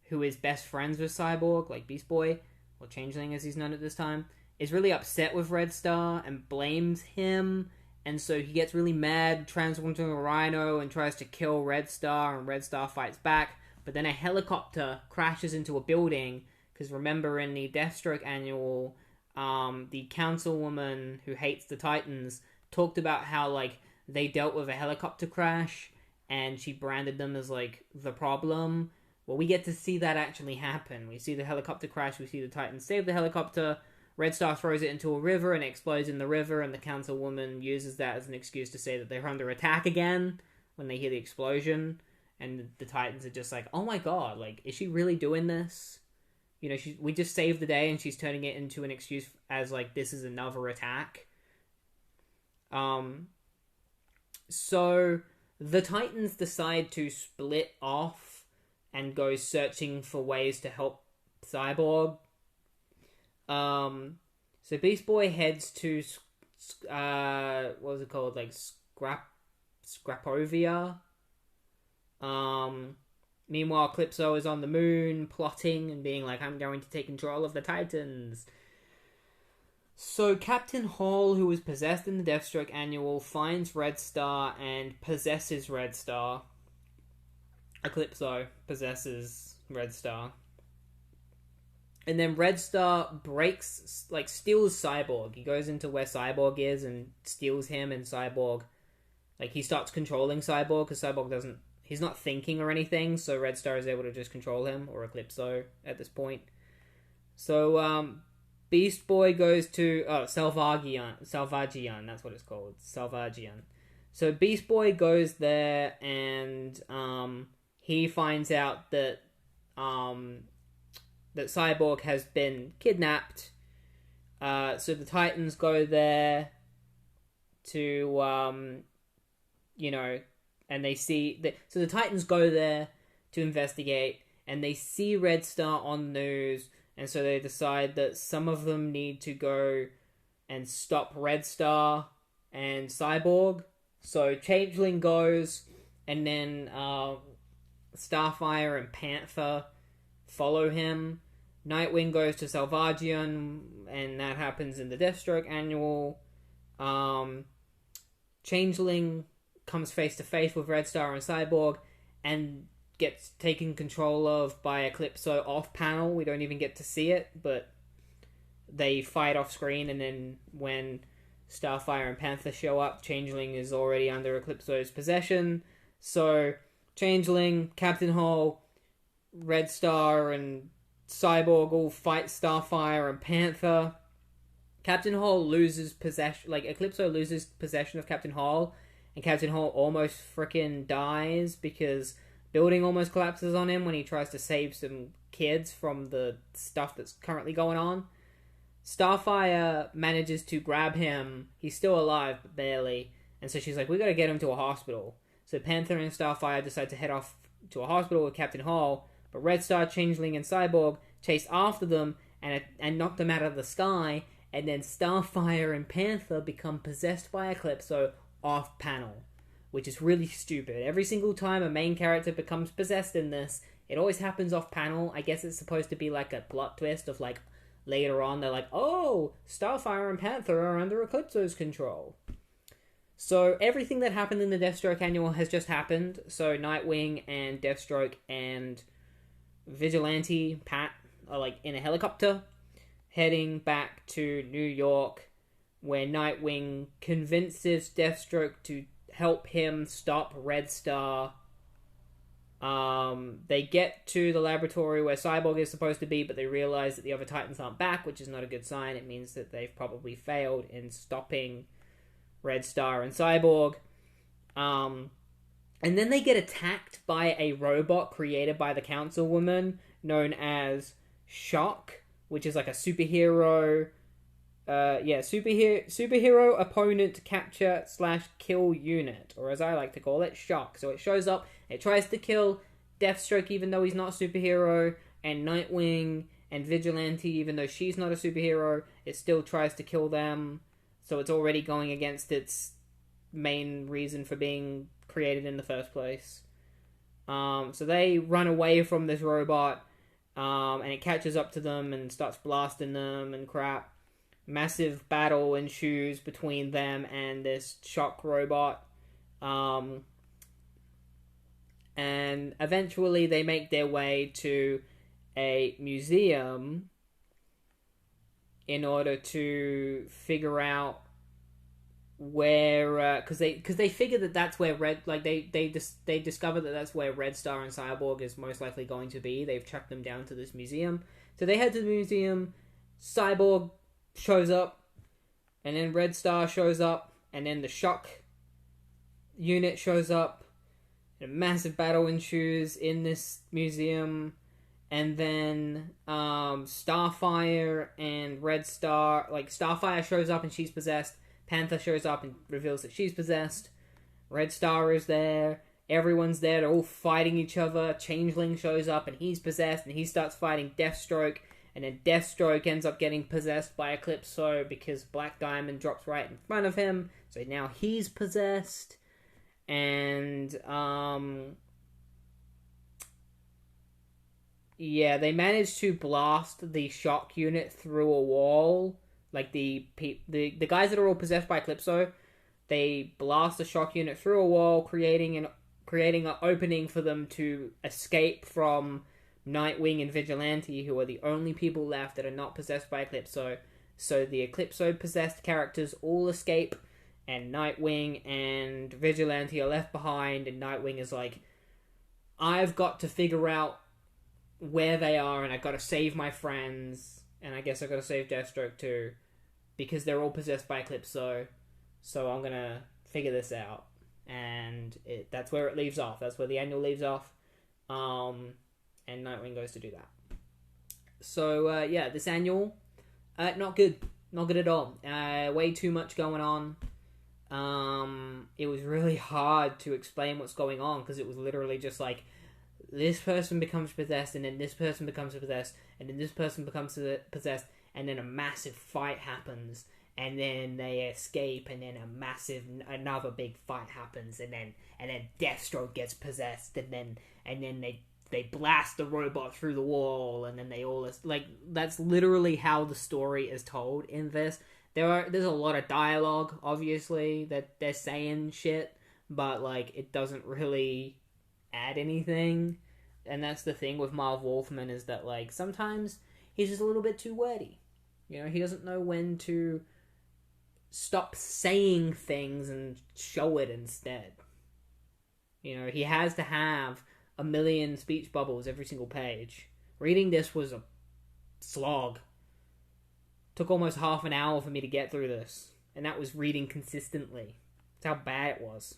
S1: who is best friends with Cyborg, like Beast Boy, or Changeling as he's known at this time, is really upset with Red Star and blames him, and so he gets really mad, transforms into a rhino, and tries to kill Red Star, and Red Star fights back, but then a helicopter crashes into a building, because remember in the Deathstroke Annual, the councilwoman who hates the Titans talked about how, like, they dealt with a helicopter crash, and she branded them as, like, the problem. Well, we get to see that actually happen. We see the helicopter crash, we see the Titans save the helicopter, Red Star throws it into a river and it explodes in the river, and the councilwoman uses that as an excuse to say that they're under attack again when they hear the explosion. And the Titans are just like, oh my god, like, is she really doing this? You know, we just saved the day and she's turning it into an excuse as, like, this is another attack. So the Titans decide to split off and go searching for ways to help Cyborg. So Beast Boy heads to, what was it called? Like, Scrapovia. Meanwhile, Eclipso is on the moon, plotting and being like, I'm going to take control of the Titans. So Captain Hall, who was possessed in the Deathstroke Annual, finds Red Star and possesses Red Star. Eclipso possesses Red Star. And then Red Star steals Cyborg. He goes into where Cyborg is and steals him, and Cyborg, like, he starts controlling Cyborg, because Cyborg he's not thinking or anything, so Red Star is able to just control him, or Eclipso at this point. So, Beast Boy goes to, Salvagian, that's what it's called, Salvagian. So Beast Boy goes there, and, he finds out that Cyborg has been kidnapped. So the Titans go there to, and they see so the Titans go there to investigate, and they see Red Star on the news, and so they decide that some of them need to go and stop Red Star and Cyborg. So Changeling goes, and then Starfire and Panther follow him. Nightwing goes to Salvagian, and that happens in the Deathstroke Annual. Changeling comes face to face with Red Star and Cyborg and gets taken control of by Eclipso off panel. We don't even get to see it, but they fight off screen, and then when Starfire and Panther show up, Changeling is already under Eclipso's possession. So Changeling, Captain Hall, Red Star, and Cyborg all fight Starfire and Panther. Captain Hall loses possession, like, Eclipso loses possession of Captain Hall, and Captain Hall almost frickin' dies because building almost collapses on him when he tries to save some kids from the stuff that's currently going on. Starfire manages to grab him. He's still alive, but barely. And so she's like, we gotta get him to a hospital. So Panther and Starfire decide to head off to a hospital with Captain Hall, but Red Star, Changeling, and Cyborg chase after them and knock them out of the sky, and then Starfire and Panther become possessed by Eclipso off panel, which is really stupid. Every single time a main character becomes possessed in this, it always happens off panel. I guess it's supposed to be like a plot twist of, like, later on they're like, oh, Starfire and Panther are under Eclipso's control. So everything that happened in the Deathstroke Annual has just happened. So Nightwing and Deathstroke and Vigilante Pat are, like, in a helicopter heading back to New York, where Nightwing convinces Deathstroke to help him stop Red Star. They get to the laboratory where Cyborg is supposed to be, but they realize that the other Titans aren't back, which is not a good sign. It means that they've probably failed in stopping Red Star and Cyborg. And then they get attacked by a robot created by the Councilwoman known as Shock, which is like a superhero superhero opponent capture / kill unit, or as I like to call it, Shock. So it shows up, it tries to kill Deathstroke even though he's not a superhero, and Nightwing and Vigilante even though she's not a superhero, it still tries to kill them. So it's already going against its main reason for being created in the first place. So they run away from this robot, and it catches up to them and starts blasting them and crap. Massive battle ensues between them and this Shock robot. And eventually they make their way to a museum in order to figure out where, because they figure that that's where they discover that that's where Red Star and Cyborg is most likely going to be. They've tracked them down to this museum, so they head to the museum. Cyborg shows up, and then Red Star shows up, and then the Shock unit shows up. A massive battle ensues in this museum, and then Starfire and Red Star, like Starfire shows up and she's possessed. Panther shows up and reveals that she's possessed. Red Star is there. Everyone's there. They're all fighting each other. Changeling shows up and he's possessed, and he starts fighting Deathstroke. And then Deathstroke ends up getting possessed by Eclipso because Black Diamond drops right in front of him. So now he's possessed. And, yeah, they managed to blast the Shock unit through a wall. Like, the guys that are all possessed by Eclipso, they blast the Shock unit through a wall, creating an opening for them to escape from Nightwing and Vigilante, who are the only people left that are not possessed by Eclipso. So the Eclipso-possessed characters all escape, and Nightwing and Vigilante are left behind, and Nightwing is like, I've got to figure out where they are, and I've got to save my friends, and I guess I've got to save Deathstroke too, because they're all possessed by Eclipso, so I'm gonna figure this out. And that's where it leaves off. That's where the annual leaves off. And Nightwing goes to do that. So, yeah, this annual, not good. Not good at all. Way too much going on. It was really hard to explain what's going on, because it was literally just like, this person becomes possessed, and then this person becomes possessed, and then this person becomes possessed, and then a massive fight happens, and then they escape, and then another big fight happens, and then Deathstroke gets possessed, and then they blast the robot through the wall, and then they all, like, that's literally how the story is told in this. There's a lot of dialogue, obviously, that they're saying shit, but, like, it doesn't really add anything. And that's the thing with Marv Wolfman, is that, like, sometimes he's just a little bit too wordy. You know, he doesn't know when to stop saying things and show it instead. You know, he has to have a million speech bubbles every single page. Reading this was a slog. Took almost half an hour for me to get through this. And that was reading consistently. That's how bad it was.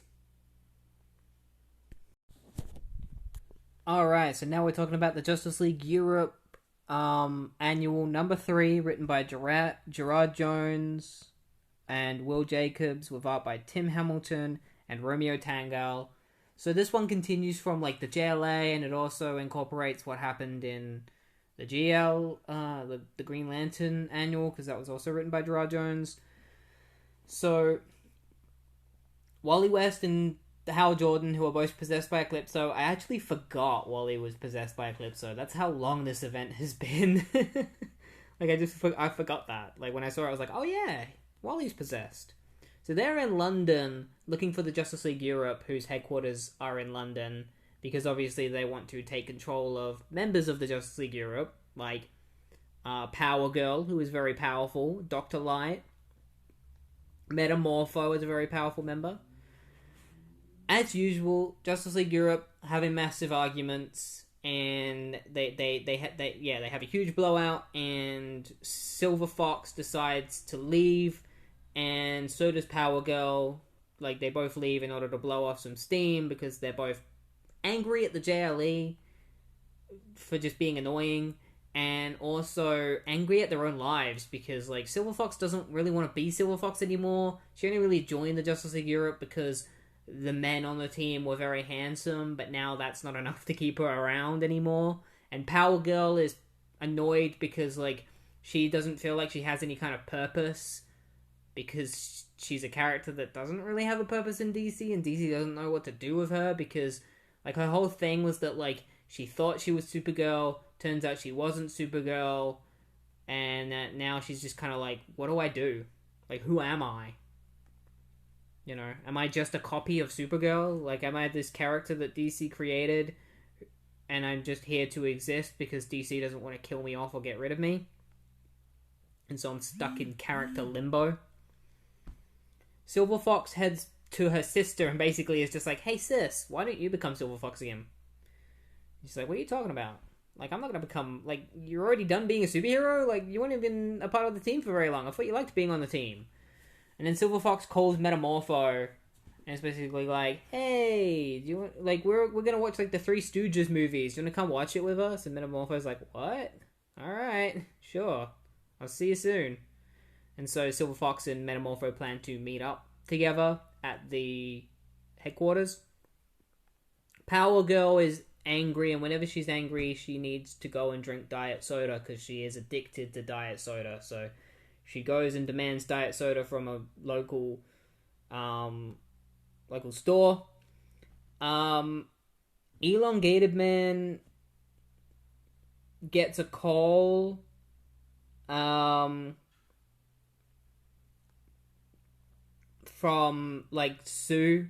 S1: Alright, so now we're talking about the Justice League Europe Annual number 3, written by Gerard Jones and Will Jacobs, with art by Tim Hamilton and Romeo Tangal. So this one continues from, like, the JLA, and it also incorporates what happened in the the Green Lantern Annual, because that was also written by Gerard Jones. So Wally West and Hal Jordan, who are both possessed by Eclipso. I actually forgot Wally was possessed by Eclipso. That's how long this event has been. Like, I forgot that. Like, when I saw it, I was like, oh yeah, Wally's possessed. So they're in London looking for the Justice League Europe, whose headquarters are in London, because obviously they want to take control of members of the Justice League Europe, like Power Girl, who is very powerful, Dr. Light, Metamorpho is a very powerful member. As usual, Justice League Europe having massive arguments, and they have a huge blowout, and Silver Fox decides to leave, and so does Power Girl. Like, they both leave in order to blow off some steam, because they're both angry at the JLE for just being annoying, and also angry at their own lives, because, like, Silver Fox doesn't really want to be Silver Fox anymore. She only really joined the Justice League Europe because the men on the team were very handsome, but now that's not enough to keep her around anymore. And Power Girl is annoyed because, like, she doesn't feel like she has any kind of purpose, because she's a character that doesn't really have a purpose in DC, and DC doesn't know what to do with her, because, like, her whole thing was that, like, she thought she was Supergirl, turns out she wasn't Supergirl, and now she's just kind of like, what do I do? Like, who am I? You know, am I just a copy of Supergirl? Like, am I this character that DC created, and I'm just here to exist because DC doesn't want to kill me off or get rid of me? And so I'm stuck in character limbo. Silver Fox heads to her sister and basically is just like, hey sis, why don't you become Silver Fox again? She's like, what are you talking about? Like, I'm not gonna become, like, you're already done being a superhero? Like, you weren't even a part of the team for very long. I thought you liked being on the team. And then Silver Fox calls Metamorpho, and it's basically like, hey, do you want, like, we're gonna watch, like, the Three Stooges movies. Do you wanna come watch it with us? And Metamorpho's like, what? Alright, sure. I'll see you soon. And so Silver Fox and Metamorpho plan to meet up together at the headquarters. Power Girl is angry, and whenever she's angry, she needs to go and drink diet soda because she is addicted to diet soda. So she goes and demands diet soda from a local store. Elongated Man gets a call from, like, Sue,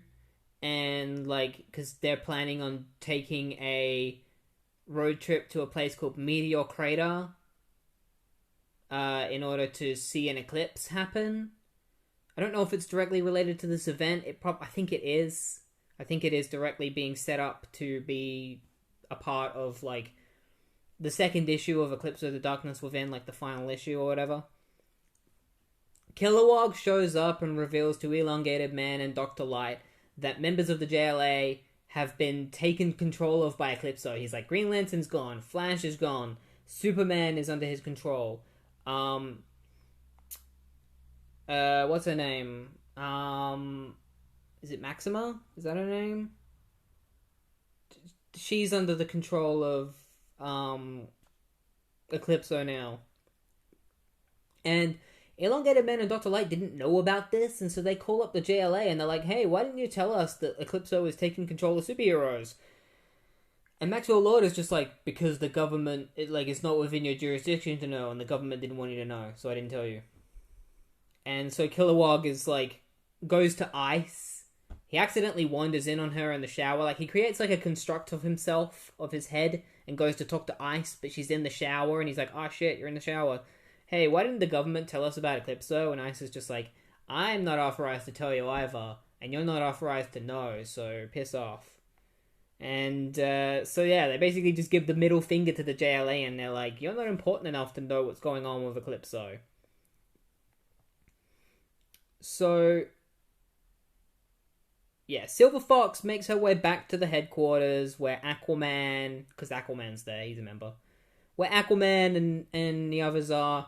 S1: and, like, because they're planning on taking a road trip to a place called Meteor Crater in order to see an eclipse happen. I don't know if it's directly related to this event. I think it is. I think it is directly being set up to be a part of, like, the second issue of Eclipso The Darkness Within, like, the final issue or whatever. Kilowog shows up and reveals to Elongated Man and Dr. Light that members of the JLA have been taken control of by Eclipso. He's like, Green Lantern's gone, Flash is gone, Superman is under his control. What's her name? Is it Maxima? Is that her name? She's under the control of Eclipso now. And Elongated Man and Dr. Light didn't know about this, and so they call up the JLA and they're like, hey, why didn't you tell us that Eclipso is taking control of superheroes? And Maxwell Lord is just like, because the government, it's not within your jurisdiction to know, and the government didn't want you to know, so I didn't tell you. And so Kilowog is like, goes to Ice. He accidentally wanders in on her in the shower. Like, he creates like a construct of himself, of his head, and goes to talk to Ice, but she's in the shower, and he's like, oh shit, you're in the shower. Hey, why didn't the government tell us about Eclipso? And Ice is just like, I'm not authorized to tell you either, and you're not authorized to know, so piss off. And so yeah, they basically just give the middle finger to the JLA, and they're like, you're not important enough to know what's going on with Eclipso. So yeah, Silver Fox makes her way back to the headquarters where Aquaman, because Aquaman's there, he's a member, where Aquaman and the others are,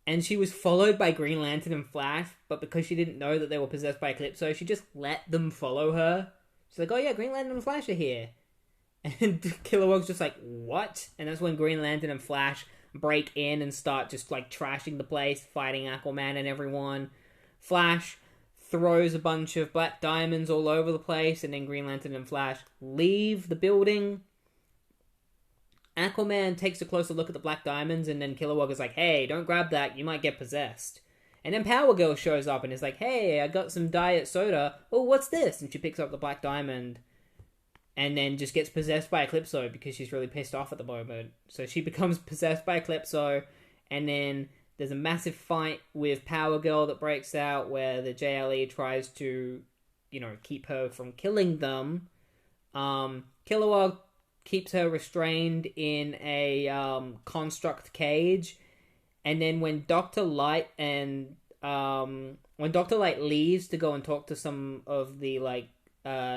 S1: and she was followed by Green Lantern and Flash, but because she didn't know that they were possessed by Eclipso, she just let them follow her. She's like, oh yeah, Green Lantern and Flash are here. And Kilowog's just like, what? And that's when Green Lantern and Flash break in and start just, like, trashing the place, fighting Aquaman and everyone. Flash throws a bunch of black diamonds all over the place, and then Green Lantern and Flash leave the building. Aquaman takes a closer look at the black diamonds, and then Kilowog is like, hey, don't grab that, you might get possessed. And then Power Girl shows up and is like, hey, I got some diet soda. Oh, what's this? And she picks up the black diamond, and then just gets possessed by Eclipso because she's really pissed off at the moment. So she becomes possessed by Eclipso, and then there's a massive fight with Power Girl that breaks out where the JLE tries to, keep her from killing them. Kilowog keeps her restrained in a construct cage, and then when Dr. Light leaves to go and talk to some of the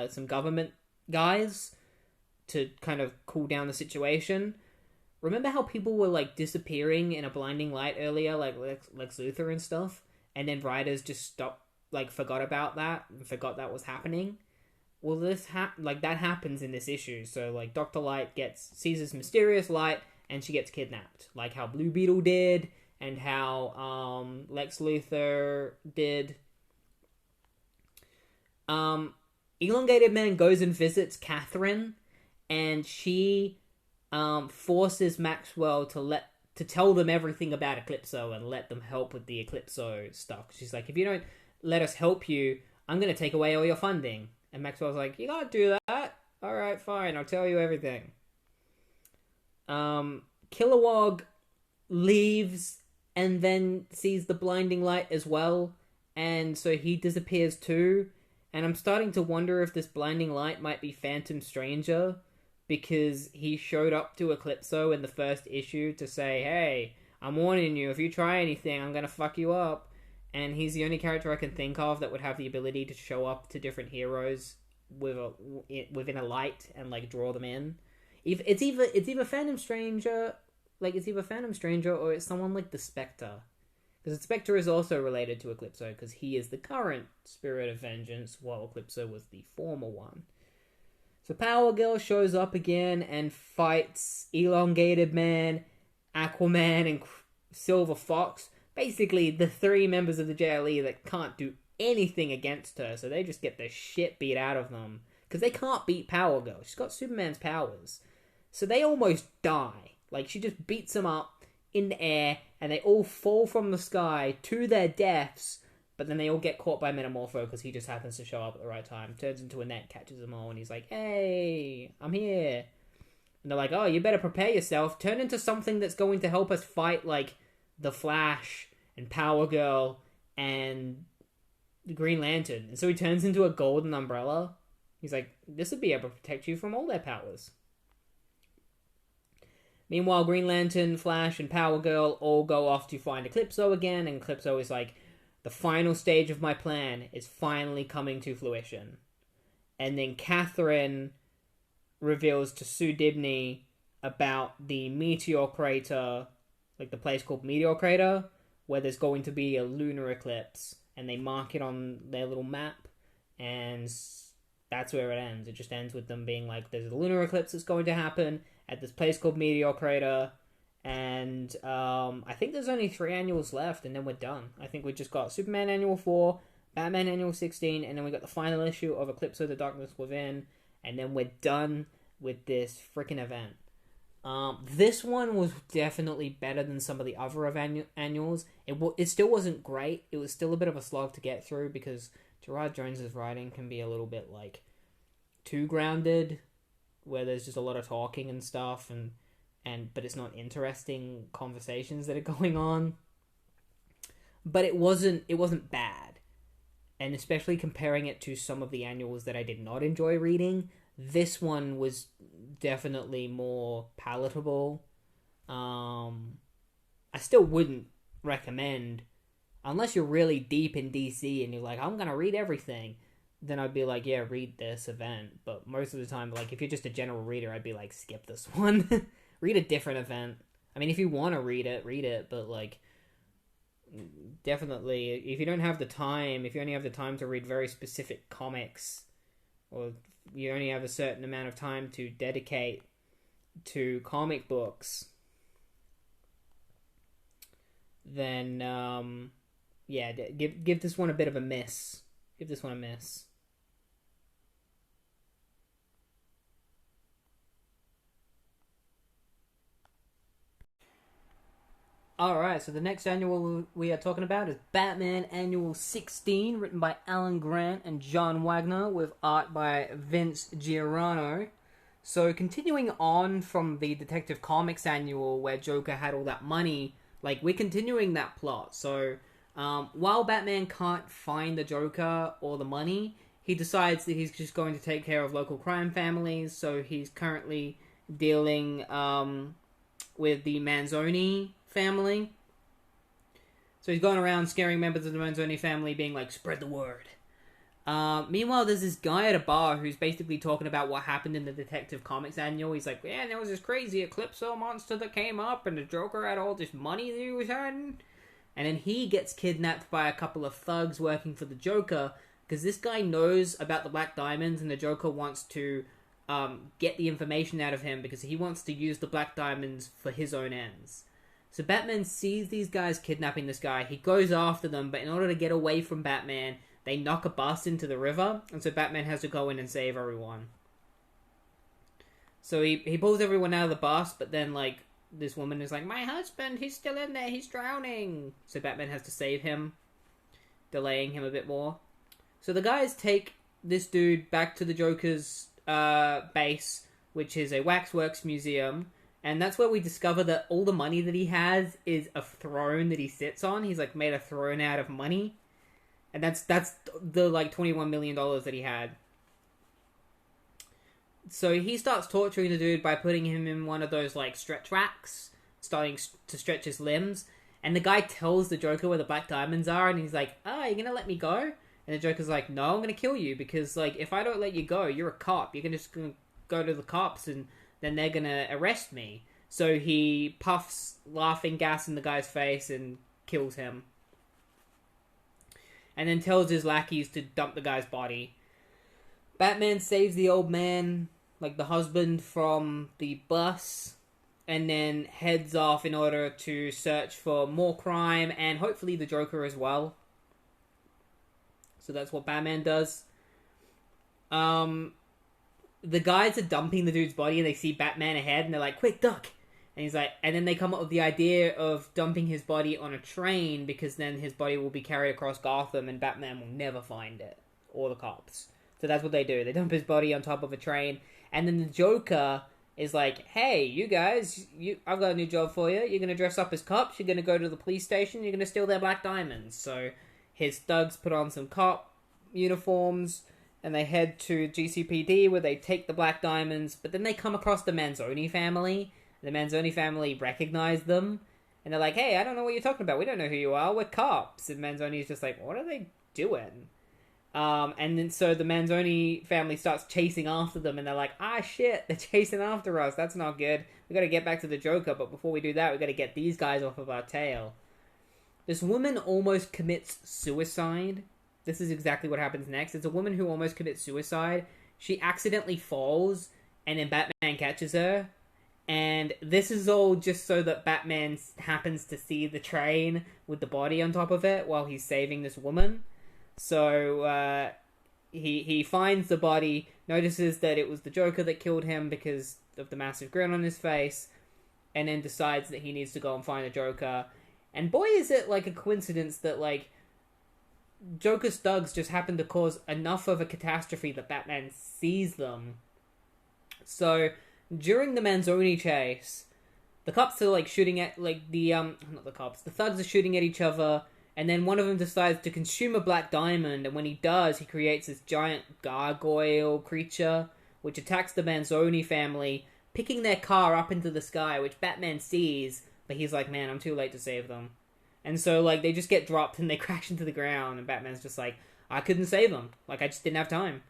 S1: some government guys to kind of cool down the situation. Remember how people were disappearing in a blinding light earlier, like Lex Luthor and stuff, and then writers just forgot about that and forgot that was happening? Well, that happens in this issue. So Dr. Light sees this mysterious light and she gets kidnapped, like how Blue Beetle did and how Lex Luthor did. Elongated Man goes and visits Catherine, and she forces Maxwell to tell them everything about Eclipso and let them help with the Eclipso stuff. She's like, if you don't let us help you, I'm going to take away all your funding. And Maxwell's like, you can't do that. Alright, fine, I'll tell you everything. Kilowog leaves and then sees the blinding light as well, and so he disappears too. And I'm starting to wonder if this blinding light might be Phantom Stranger, because he showed up to Eclipso in the first issue to say, "Hey, I'm warning you, if you try anything, I'm gonna fuck you up." And he's the only character I can think of that would have the ability to show up to different heroes within a light and like draw them in. If it's either Phantom Stranger, or it's someone like the Spectre, because the Spectre is also related to Eclipso because he is the current Spirit of Vengeance, while Eclipso was the former one. So Power Girl shows up again and fights Elongated Man, Aquaman, and Silver Fox. Basically, the three members of the JLE that can't do anything against her, so they just get the shit beat out of them. Because they can't beat Power Girl. She's got Superman's powers. So they almost die. Like, she just beats them up in the air, and they all fall from the sky to their deaths. But then they all get caught by Metamorpho because he just happens to show up at the right time. Turns into a net, catches them all, and he's like, "Hey, I'm here." And they're like, "Oh, you better prepare yourself. Turn into something that's going to help us fight, like, the Flash and Power Girl and the Green Lantern." And so he turns into a golden umbrella. He's like, "This would be able to protect you from all their powers." Meanwhile, Green Lantern, Flash, and Power Girl all go off to find Eclipso again, and Eclipso is like, "The final stage of my plan is finally coming to fruition." And then Catherine reveals to Sue Dibney about the meteor crater, like the place called Meteor Crater, where there's going to be a lunar eclipse, and they mark it on their little map, and that's where it ends. It just ends with them being like, there's a lunar eclipse that's going to happen at this place called Meteor Crater, and I think there's only 3 annuals left, and then we're done. I think we just got Superman Annual 4, Batman Annual 16, and then we got the final issue of Eclipso The Darkness Within, and then we're done with this freaking event. This one was definitely better than some of the other annuals. It still wasn't great. It was still a bit of a slog to get through because Gerard Jones's writing can be a little bit like too grounded, where there's just a lot of talking and stuff, but it's not interesting conversations that are going on. But it wasn't bad, and especially comparing it to some of the annuals that I did not enjoy reading, this one was definitely more palatable. I still wouldn't recommend, unless you're really deep in DC and you're like, I'm gonna read everything, then I'd be like, yeah, read this event. But most of the time, like, if you're just a general reader, I'd be like, skip this one. Read a different event. I mean, if you want to read it, but like, definitely, if you don't have the time, if you only have the time to read very specific comics, or you only have a certain amount of time to dedicate to comic books, then yeah, give this one a bit of a miss. Give this one a miss. Alright, so the next annual we are talking about is Batman Annual 16, written by Alan Grant and John Wagner, with art by Vince Giordano. So continuing on from the Detective Comics Annual, where Joker had all that money, like, we're continuing that plot. So, while Batman can't find the Joker or the money, he decides that he's just going to take care of local crime families, so he's currently dealing with the Manzoni family. So he's going around scaring members of the Manzoni family, being like, spread the word. Meanwhile, there's this guy at a bar who's basically talking about what happened in the Detective Comics Annual. He's like, yeah, there was this crazy Eclipso monster that came up, and the Joker had all this money that he was having. And then he gets kidnapped by a couple of thugs working for the Joker, because this guy knows about the Black Diamonds, and the Joker wants to get the information out of him, because he wants to use the Black Diamonds for his own ends. So Batman sees these guys kidnapping this guy. He goes after them, but in order to get away from Batman, they knock a bus into the river, and so Batman has to go in and save everyone. So he pulls everyone out of the bus, but then, like, this woman is like, my husband, he's still in there, he's drowning. So Batman has to save him, delaying him a bit more. So the guys take this dude back to the Joker's base, which is a waxworks museum, and that's where we discover that all the money that he has is a throne that he sits on. He's, like, made a throne out of money. And that's the, like, $21 million that he had. So he starts torturing the dude by putting him in one of those like stretch racks, starting to stretch his limbs. And the guy tells the Joker where the black diamonds are, and he's like, "Ah, you're gonna let me go?" And the Joker's like, "No, I'm gonna kill you because like if I don't let you go, you're a cop. You're gonna go to the cops, and then they're gonna arrest me." So he puffs laughing gas in the guy's face and kills him. And then tells his lackeys to dump the guy's body. Batman saves the old man, like the husband, from the bus, and then heads off in order to search for more crime and hopefully the Joker as well. So that's what Batman does. The guys are dumping the dude's body and they see Batman ahead and they're like, "Quick, duck!" And he's like, and then they come up with the idea of dumping his body on a train because then his body will be carried across Gotham and Batman will never find it. Or the cops. So that's what they do. They dump his body on top of a train. And then the Joker is like, "Hey, you guys, I've got a new job for you. You're going to dress up as cops. You're going to go to the police station. You're going to steal their black diamonds." So his thugs put on some cop uniforms and they head to GCPD where they take the black diamonds. But then they come across the Manzoni family. The Manzoni family recognize them. And they're like, "Hey, I don't know what you're talking about. We don't know who you are. We're cops." And Manzoni's just like, "What are they doing?" And then so the Manzoni family starts chasing after them, and they're like, "Ah, shit, they're chasing after us. That's not good. We gotta get back to the Joker, but before we do that, we gotta get these guys off of our tail." This woman almost commits suicide. This is exactly what happens next. It's a woman who almost commits suicide. She accidentally falls, and then Batman catches her. And this is all just so that Batman happens to see the train with the body on top of it while he's saving this woman. So he finds the body, notices that it was the Joker that killed him because of the massive grin on his face, and then decides that he needs to go and find the Joker. And boy, is it like a coincidence that like Joker's thugs just happen to cause enough of a catastrophe that Batman sees them. So during the Manzoni chase, the cops are like shooting at like the thugs are shooting at each other. And then one of them decides to consume a black diamond, and when he does, he creates this giant gargoyle creature, which attacks the Manzoni family, picking their car up into the sky, which Batman sees, but he's like, "Man, I'm too late to save them." And so, like, they just get dropped and they crash into the ground, and Batman's just like, "I couldn't save them. Like, I just didn't have time."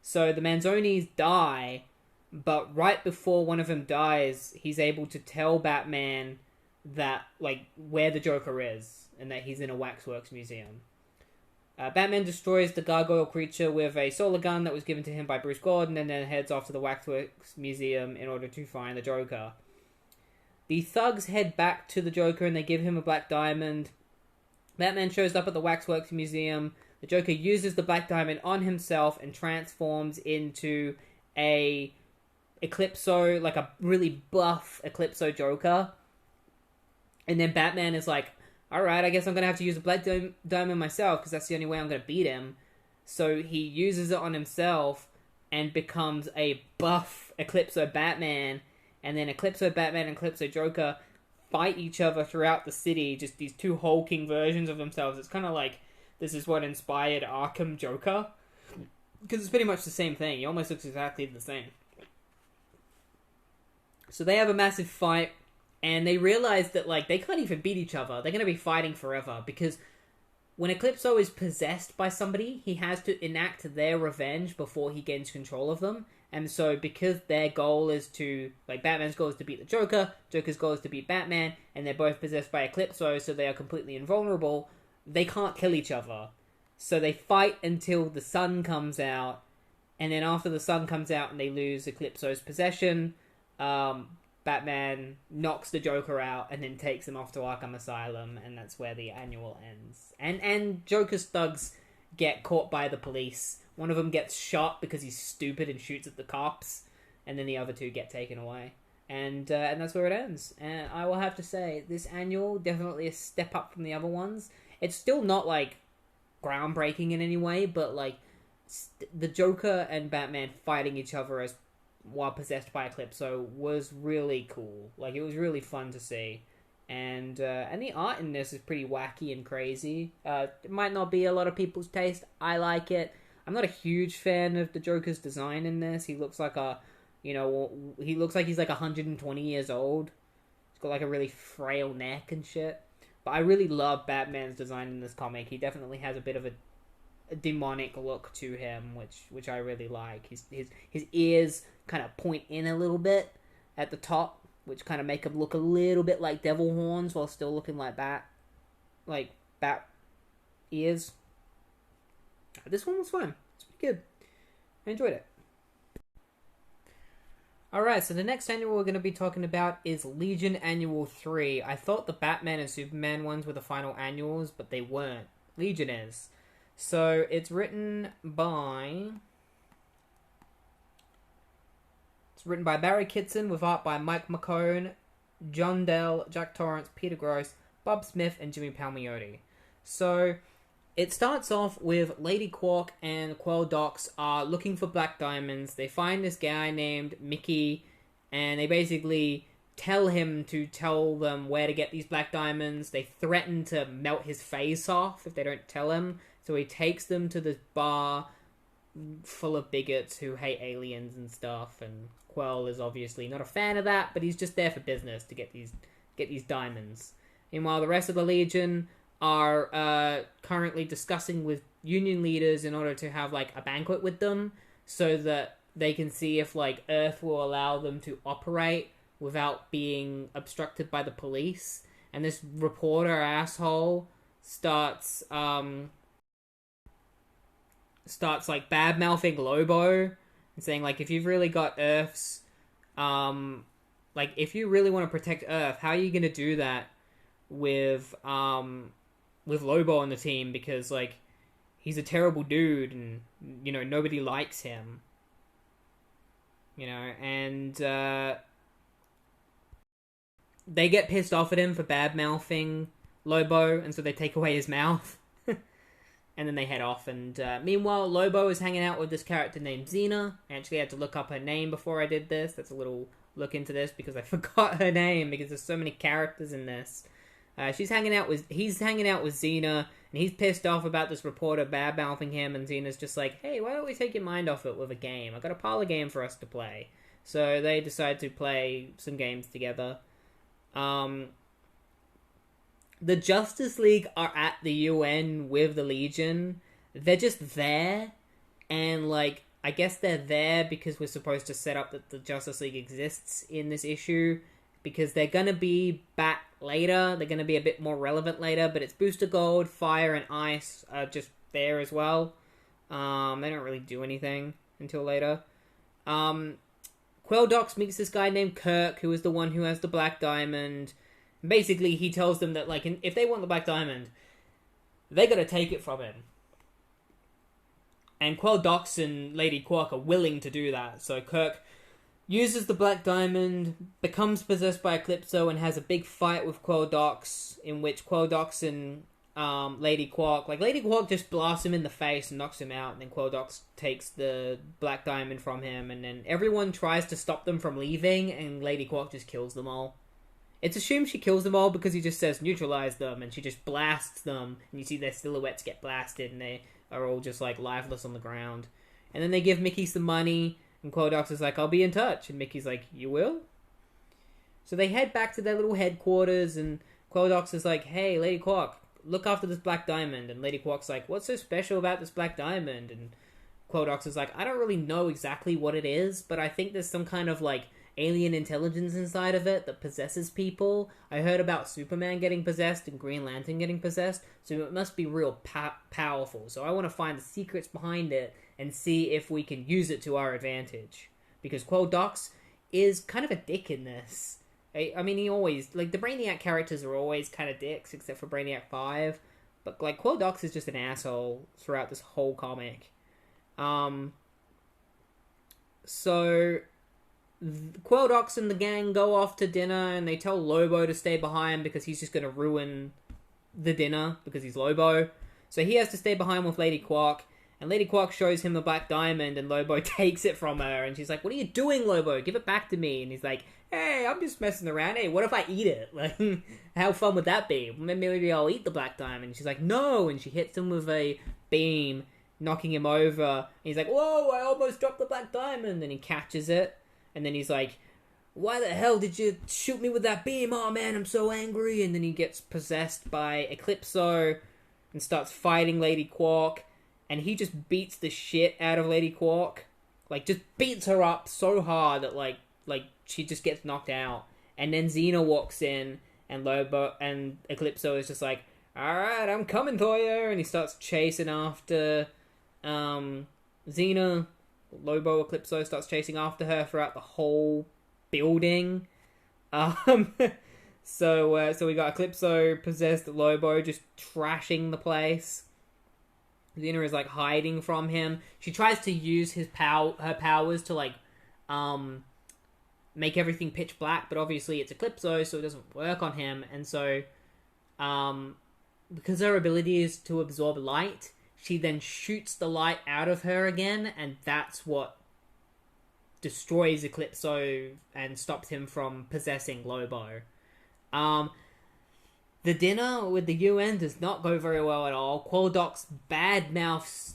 S1: So the Manzonis die, but right before one of them dies, he's able to tell Batman that, like, where the Joker is. And that he's in a waxworks museum. Batman destroys the gargoyle creature with a solar gun that was given to him by Bruce Gordon, and then heads off to the waxworks museum in order to find the Joker. The thugs head back to the Joker and they give him a black diamond. Batman shows up at the waxworks museum. The Joker uses the black diamond on himself and transforms into a Eclipso, like a really buff Eclipso Joker. And then Batman is like, "Alright, I guess I'm going to have to use a black diamond myself because that's the only way I'm going to beat him." So he uses it on himself and becomes a buff Eclipso Batman. And then Eclipso Batman and Eclipso Joker fight each other throughout the city. Just these two hulking versions of themselves. It's kind of like this is what inspired Arkham Joker. Because it's pretty much the same thing. He almost looks exactly the same. So they have a massive fight. And they realize that, like, they can't even beat each other. They're going to be fighting forever. Because when Eclipso is possessed by somebody, he has to enact their revenge before he gains control of them. And so, because their goal is to, like, Batman's goal is to beat the Joker, Joker's goal is to beat Batman, and they're both possessed by Eclipso, so they are completely invulnerable, they can't kill each other. So they fight until the sun comes out. And then after the sun comes out and they lose Eclipso's possession, Batman knocks the Joker out and then takes him off to Arkham Asylum, and that's where the annual ends. And Joker's thugs get caught by the police. One of them gets shot because he's stupid and shoots at the cops, and then the other two get taken away. And that's where it ends. And I will have to say, this annual, definitely a step up from the other ones. It's still not, like, groundbreaking in any way, but, like, the Joker and Batman fighting each other as while possessed by Eclipso was really cool. Like, it was really fun to see. And the art in this is pretty wacky and crazy. It might not be a lot of people's taste. I like it. I'm not a huge fan of the Joker's design in this. He looks like a You know, he looks like he's like 120 years old. He's got like a really frail neck and shit. But I really love Batman's design in this comic. He definitely has a bit of a demonic look to him, which I really like. His ears kind of point in a little bit at the top, which kind of make him look a little bit like devil horns while still looking like bat ears. This one was fun. It's pretty good. I enjoyed it. Alright, so the next annual we're going to be talking about is Legion Annual 3. I thought the Batman and Superman ones were the final annuals, but they weren't. Legion is. So it's written by Barry Kitson with art by Mike McCone, John Dell, Jack Torrance, Peter Gross, Bob Smith, and Jimmy Palmiotti. So it starts off with Lady Quark and Quell Dox are looking for black diamonds. They find this guy named Mickey, and they basically tell him to tell them where to get these black diamonds. They threaten to melt his face off if they don't tell him. So he takes them to this bar full of bigots who hate aliens and stuff, and Quell is obviously not a fan of that, but he's just there for business to get these diamonds. Meanwhile, the rest of the Legion are currently discussing with Union leaders in order to have like a banquet with them, so that they can see if like Earth will allow them to operate without being obstructed by the police. And this reporter asshole starts like bad mouthing Lobo and saying like, if you've really got Earth's like if you really want to protect Earth, how are you gonna do that with Lobo on the team, because like he's a terrible dude and you know nobody likes him, you know. And they get pissed off at him for bad mouthing Lobo, and so they take away his mouth. And then they head off. And meanwhile, Lobo is hanging out with this character named Xena. I actually had to look up her name before I did this. That's a little look into this because I forgot her name because there's so many characters in this. He's hanging out with Xena, and he's pissed off about this reporter bad-mouthing him, and Xena's just like, hey, why don't we take your mind off it with a game? I got a parlor game for us to play. So they decide to play some games together. The Justice League are at the UN with the Legion. They're just there, and like, I guess they're there because we're supposed to set up that the Justice League exists in this issue, because they're going to be back later. They're going to be a bit more relevant later, but it's Booster Gold, Fire, and Ice are just there as well. They don't really do anything until later. Quell Dox meets this guy named Kirk, who is the one who has the Black Diamond. Basically, he tells them that like if they want the Black Diamond, they got to take it from him. And Quell Dox and Lady Quark are willing to do that. So Kirk uses the Black Diamond, becomes possessed by Eclipso, and has a big fight with Quell Dox, in which Quell Dox and Lady Quark just blasts him in the face and knocks him out, and then Quell Dox takes the Black Diamond from him, and then everyone tries to stop them from leaving, and Lady Quark just kills them all. It's assumed she kills them all because he just says neutralize them, and she just blasts them, and you see their silhouettes get blasted, and they are all just like lifeless on the ground. And then they give Mickey some money, and Quell Dox is like, I'll be in touch. And Mickey's like, you will? So they head back to their little headquarters, and Quell Dox is like, hey, Lady Quark, look after this Black Diamond. And Lady Quark's like, what's so special about this Black Diamond? And Quell Dox is like, I don't really know exactly what it is, but I think there's some kind of like alien intelligence inside of it that possesses people. I heard about Superman getting possessed and Green Lantern getting possessed, so it must be real powerful. So I want to find the secrets behind it and see if we can use it to our advantage. Because Quell Dox is kind of a dick in this. I mean, he always, like, the Brainiac characters are always kind of dicks, except for Brainiac 5. But, like, Quell Dox is just an asshole throughout this whole comic. So Quell Dox and the gang go off to dinner, and they tell Lobo to stay behind because he's just going to ruin the dinner because he's Lobo. So he has to stay behind with Lady Quark, and Lady Quark shows him the Black Diamond, and Lobo takes it from her, and she's like, what are you doing, Lobo? Give it back to me. And he's like, hey, I'm just messing around. Hey, what if I eat it? Like, how fun would that be? Maybe I'll eat the Black Diamond. And she's like, no, and she hits him with a beam, knocking him over. And he's like, whoa, I almost dropped the Black Diamond. And he catches it. And then he's like, why the hell did you shoot me with that beam? Oh man, I'm so angry. And then he gets possessed by Eclipso and starts fighting Lady Quark. And he just beats the shit out of Lady Quark. Like, just beats her up so hard that, like she just gets knocked out. And then Xena walks in, and Eclipso is just like, alright, I'm coming for you. And he starts chasing after Xena. Lobo Eclipso starts chasing after her throughout the whole building. So we got Eclipso possessed Lobo just trashing the place. Xena is like hiding from him. She tries to use her powers to like make everything pitch black, but obviously it's Eclipso, so it doesn't work on him. And so because her ability is to absorb light, she then shoots the light out of her again, and that's what destroys Eclipso and stops him from possessing Lobo. The dinner with the UN does not go very well at all. Qualdox badmouths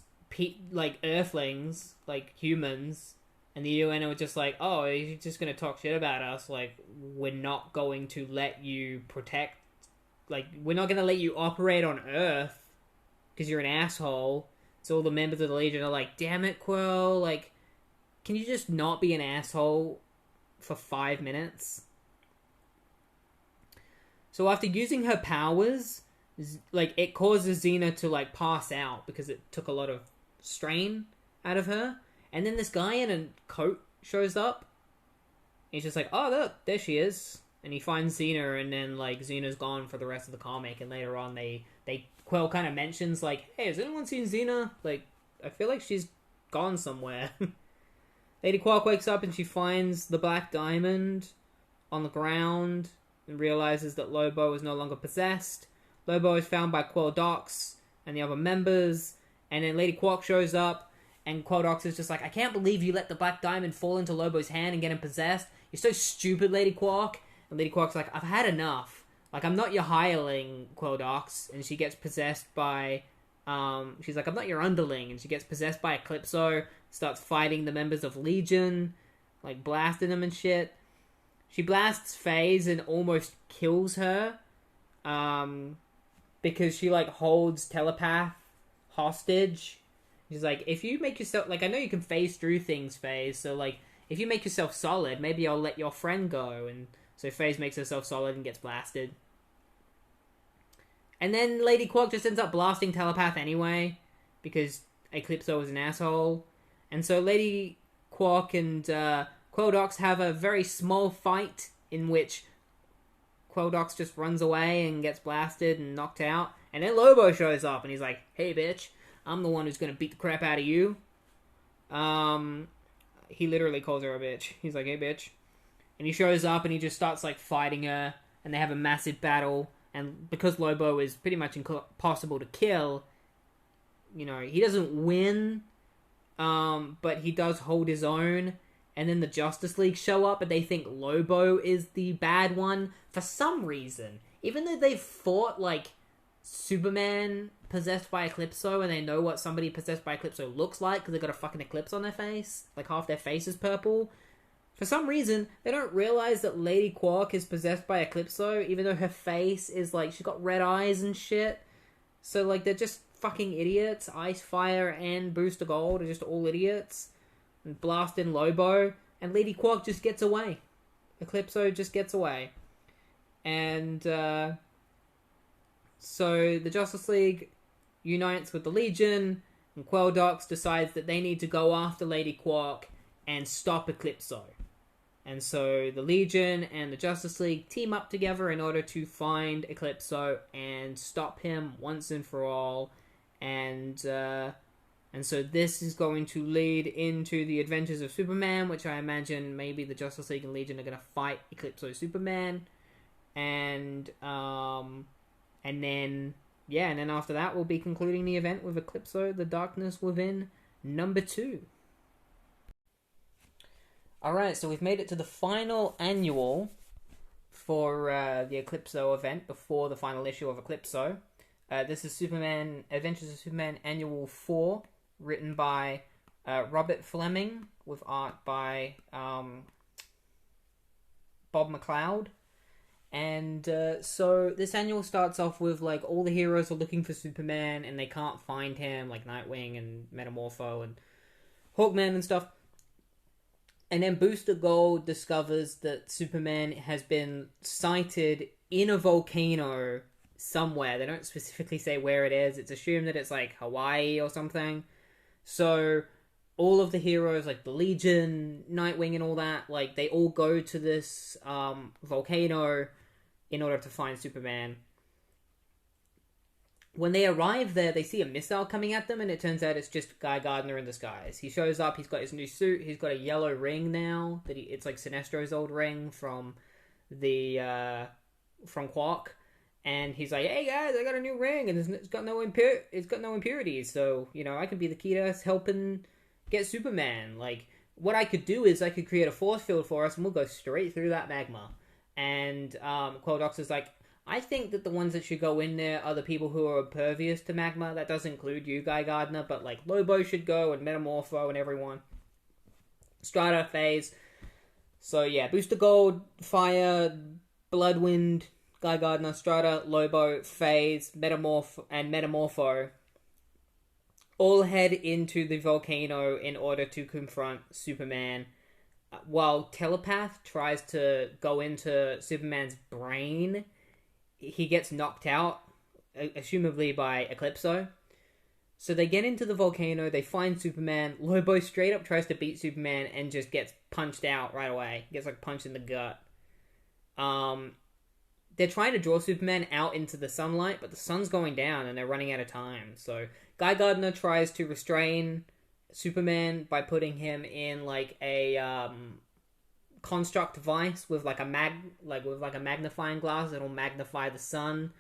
S1: like Earthlings, like humans, and the UN are just like, oh, you're just gonna talk shit about us. Like, we're not going to let you protect. Like, we're not gonna let you operate on Earth because you're an asshole. So all the members of the Legion are like, damn it, Quill, like, can you just not be an asshole for 5 minutes? So after using her powers, like, it causes Xena to, like, pass out because it took a lot of strain out of her. And then this guy in a coat shows up. He's just like, oh, look, there she is. And he finds Xena, and then, like, Xena's gone for the rest of the comic. And later on, Quill kind of mentions, like, hey, has anyone seen Xena? Like, I feel like she's gone somewhere. Lady Quark wakes up and she finds the Black Diamond on the ground and realizes that Lobo is no longer possessed. Lobo is found by Qualdox and the other members, and then Lady Quark shows up, and Qualdox is just like, I can't believe you let the Black Diamond fall into Lobo's hand and get him possessed. You're so stupid, Lady Quark. And Lady Quark's like, I've had enough. Like, I'm not your hireling, Qualdox. And she gets possessed by... she's like, I'm not your underling. And she gets possessed by Eclipso, starts fighting the members of Legion, like, blasting them and shit. She blasts Phase and almost kills her, because she, like, holds Telepath hostage. She's like, if you make yourself... Like, I know you can phase through things, Phase, so, like, if you make yourself solid, maybe I'll let your friend go. And so Phase makes herself solid and gets blasted. And then Lady Quark just ends up blasting Telepath anyway, because Eclipso was an asshole. And so Lady Quark and Qualdox have a very small fight in which Qualdox just runs away and gets blasted and knocked out. And then Lobo shows up and he's like, hey bitch, I'm the one who's gonna beat the crap out of you. He literally calls her a bitch. He's like, hey bitch. And he shows up and he just starts like fighting her, and they have a massive battle. And because Lobo is pretty much impossible to kill, you know, he doesn't win, but he does hold his own. And then the Justice League show up, and they think Lobo is the bad one for some reason. Even though they've fought, like, Superman possessed by Eclipso, and they know what somebody possessed by Eclipso looks like, because they've got a fucking eclipse on their face. Like, half their face is purple. For some reason, they don't realize that Lady Quark is possessed by Eclipso, even though her face is, like, she's got red eyes and shit. So, like, they're just fucking idiots. Icefire and Booster Gold are just all idiots. And blast in Lobo, and Lady Quark just gets away. Eclipso just gets away. And, so the Justice League unites with the Legion, and Qualdox decides that they need to go after Lady Quark and stop Eclipso. And so the Legion and the Justice League team up together in order to find Eclipso and stop him once and for all. And so this is going to lead into the Adventures of Superman, which I imagine maybe the Justice League and Legion are going to fight Eclipso Superman. And then after that we'll be concluding the event with Eclipso The Darkness Within #2. Alright, so we've made it to the final annual for the Eclipso event before the final issue of Eclipso. This is Adventures of Superman Annual 4, written by Robert Fleming, with art by Bob McLeod. And so this annual starts off with like all the heroes are looking for Superman and they can't find him, like Nightwing and Metamorpho and Hawkman and stuff. And then Booster Gold discovers that Superman has been sighted in a volcano somewhere. They don't specifically say where it is. It's assumed that it's like Hawaii or something. So all of the heroes, like the Legion, Nightwing and all that, like they all go to this volcano in order to find Superman. When they arrive there, they see a missile coming at them, and it turns out it's just Guy Gardner in disguise. He shows up, he's got his new suit, he's got a yellow ring now, it's like Sinestro's old ring from from Quark, and he's like, hey guys, I got a new ring, and it's got no impurities, so, you know, I can be the key to us helping get Superman. Like, what I could do is I could create a force field for us, and we'll go straight through that magma. And Quodox is like, I think that the ones that should go in there are the people who are impervious to magma. That does include you, Guy Gardner, but like Lobo should go, and Metamorpho and everyone. Strata, Phase. So yeah, Booster Gold, Fire, Bloodwind, Guy Gardner, Strata, Lobo, Phase, Metamorpho all head into the volcano in order to confront Superman, while Telepath tries to go into Superman's brain. He gets knocked out, assumably by Eclipso. So they get into the volcano, they find Superman. Lobo straight up tries to beat Superman and just gets punched out right away. Gets like punched in the gut. They're trying to draw Superman out into the sunlight, but the sun's going down and they're running out of time. So Guy Gardner tries to restrain Superman by putting him in like a construct device with like a magnifying glass that'll magnify the sun.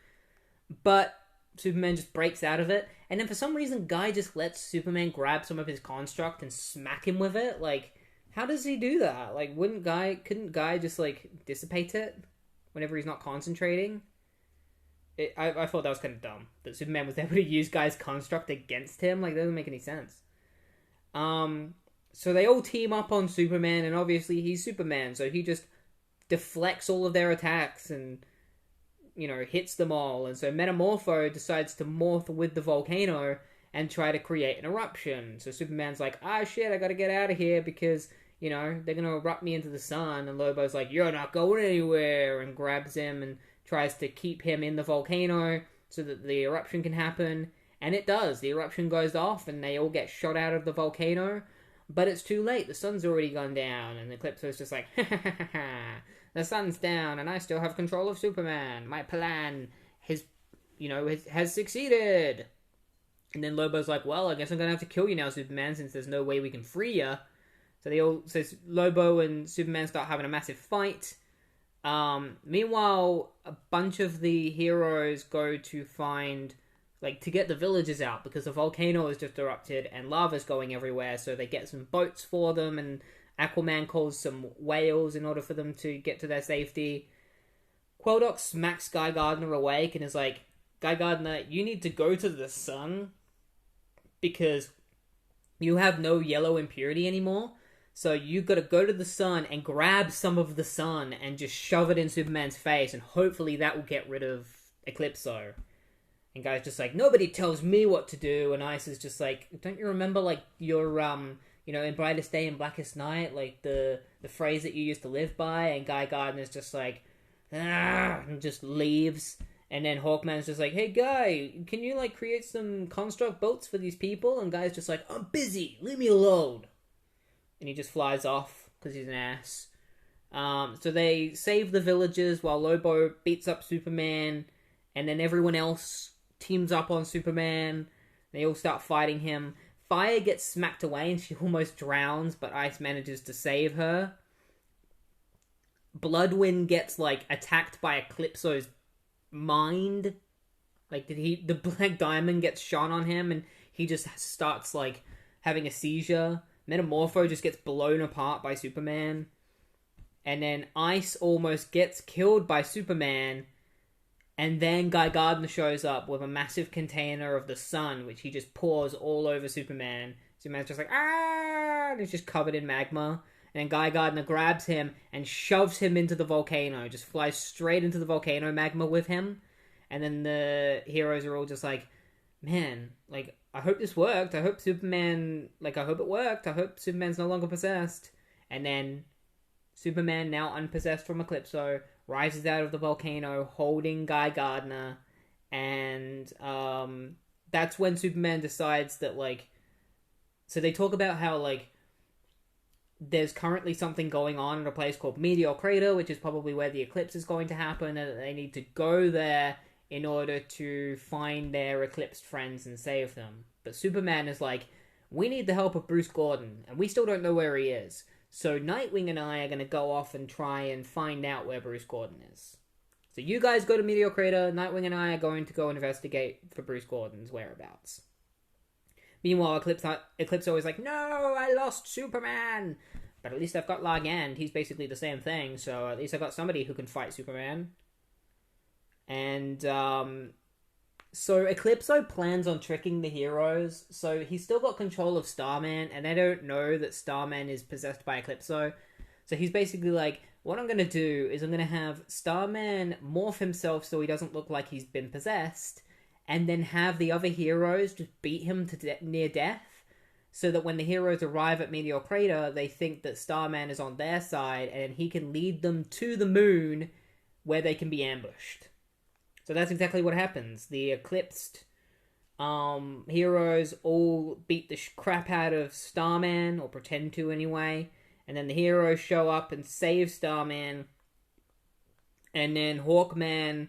S1: But Superman just breaks out of it, and then for some reason Guy just lets Superman grab some of his construct and smack him with it. Like, how does he do that? Like, couldn't Guy just like dissipate it whenever he's not concentrating? I thought that was kind of dumb, that Superman was able to use Guy's construct against him. Like, that doesn't make any sense. So they all team up on Superman, and obviously he's Superman, so he just deflects all of their attacks and, you know, hits them all. And so Metamorpho decides to morph with the volcano and try to create an eruption. So Superman's like, shit, I gotta get out of here because, you know, they're gonna erupt me into the sun. And Lobo's like, you're not going anywhere, and grabs him and tries to keep him in the volcano so that the eruption can happen. And it does. The eruption goes off and they all get shot out of the volcano. But it's too late. The sun's already gone down. And Eclipso's just like, ha ha ha ha. The sun's down and I still have control of Superman. My plan has succeeded. And then Lobo's like, well, I guess I'm going to have to kill you now, Superman, since there's no way we can free you. So Lobo and Superman start having a massive fight. Meanwhile, a bunch of the heroes go to get the villagers out, because the volcano has just erupted and lava's going everywhere, so they get some boats for them, and Aquaman calls some whales in order for them to get to their safety. Quodox smacks Guy Gardner awake and is like, Guy Gardner, you need to go to the sun because you have no yellow impurity anymore, so you gotta go to the sun and grab some of the sun and just shove it in Superman's face, and hopefully that will get rid of Eclipso. And Guy's just like, nobody tells me what to do. And Ice is just like, don't you remember, like, your, in Brightest Day and Blackest Night, like, the phrase that you used to live by? And Guy Gardner's just like, and just leaves. And then Hawkman's just like, hey, Guy, can you, like, create some construct boats for these people? And Guy's just like, I'm busy, leave me alone. And he just flies off, because he's an ass. So they save the villagers while Lobo beats up Superman. And then everyone else teams up on Superman. They all start fighting him. Fire gets smacked away and she almost drowns, but Ice manages to save her. Bloodwind gets, like, attacked by Eclipso's mind. Like, the Black Diamond gets shot on him and he just starts, like, having a seizure. Metamorpho just gets blown apart by Superman. And then Ice almost gets killed by Superman. And then Guy Gardner shows up with a massive container of the sun, which he just pours all over Superman. Superman's just like, and it's just covered in magma. And then Guy Gardner grabs him and shoves him into the volcano. Just flies straight into the volcano magma with him. And then the heroes are all just like, man, like, I hope this worked. I hope Superman, like, I hope it worked. I hope Superman's no longer possessed. And then Superman, now unpossessed from Eclipso, rises out of the volcano holding Guy Gardner. And that's when Superman decides that, like... So they talk about how, like, there's currently something going on in a place called Meteor Crater, which is probably where the eclipse is going to happen, and they need to go there in order to find their eclipsed friends and save them. But Superman is like, we need the help of Bruce Gordon, and we still don't know where he is. So Nightwing and I are going to go off and try and find out where Bruce Gordon is. So you guys go to Meteor Crater, Nightwing and I are going to go investigate for Bruce Gordon's whereabouts. Meanwhile, Eclipso is like, no, I lost Superman! But at least I've got Largand. He's basically the same thing, so at least I've got somebody who can fight Superman. And, so Eclipso plans on tricking the heroes, so he's still got control of Starman, and they don't know that Starman is possessed by Eclipso. So he's basically like, what I'm going to do is I'm going to have Starman morph himself so he doesn't look like he's been possessed, and then have the other heroes just beat him to near death, so that when the heroes arrive at Meteor Crater, they think that Starman is on their side, and he can lead them to the moon, where they can be ambushed. So that's exactly what happens. The eclipsed heroes all beat the crap out of Starman, or pretend to anyway, and then the heroes show up and save Starman, and then Hawkman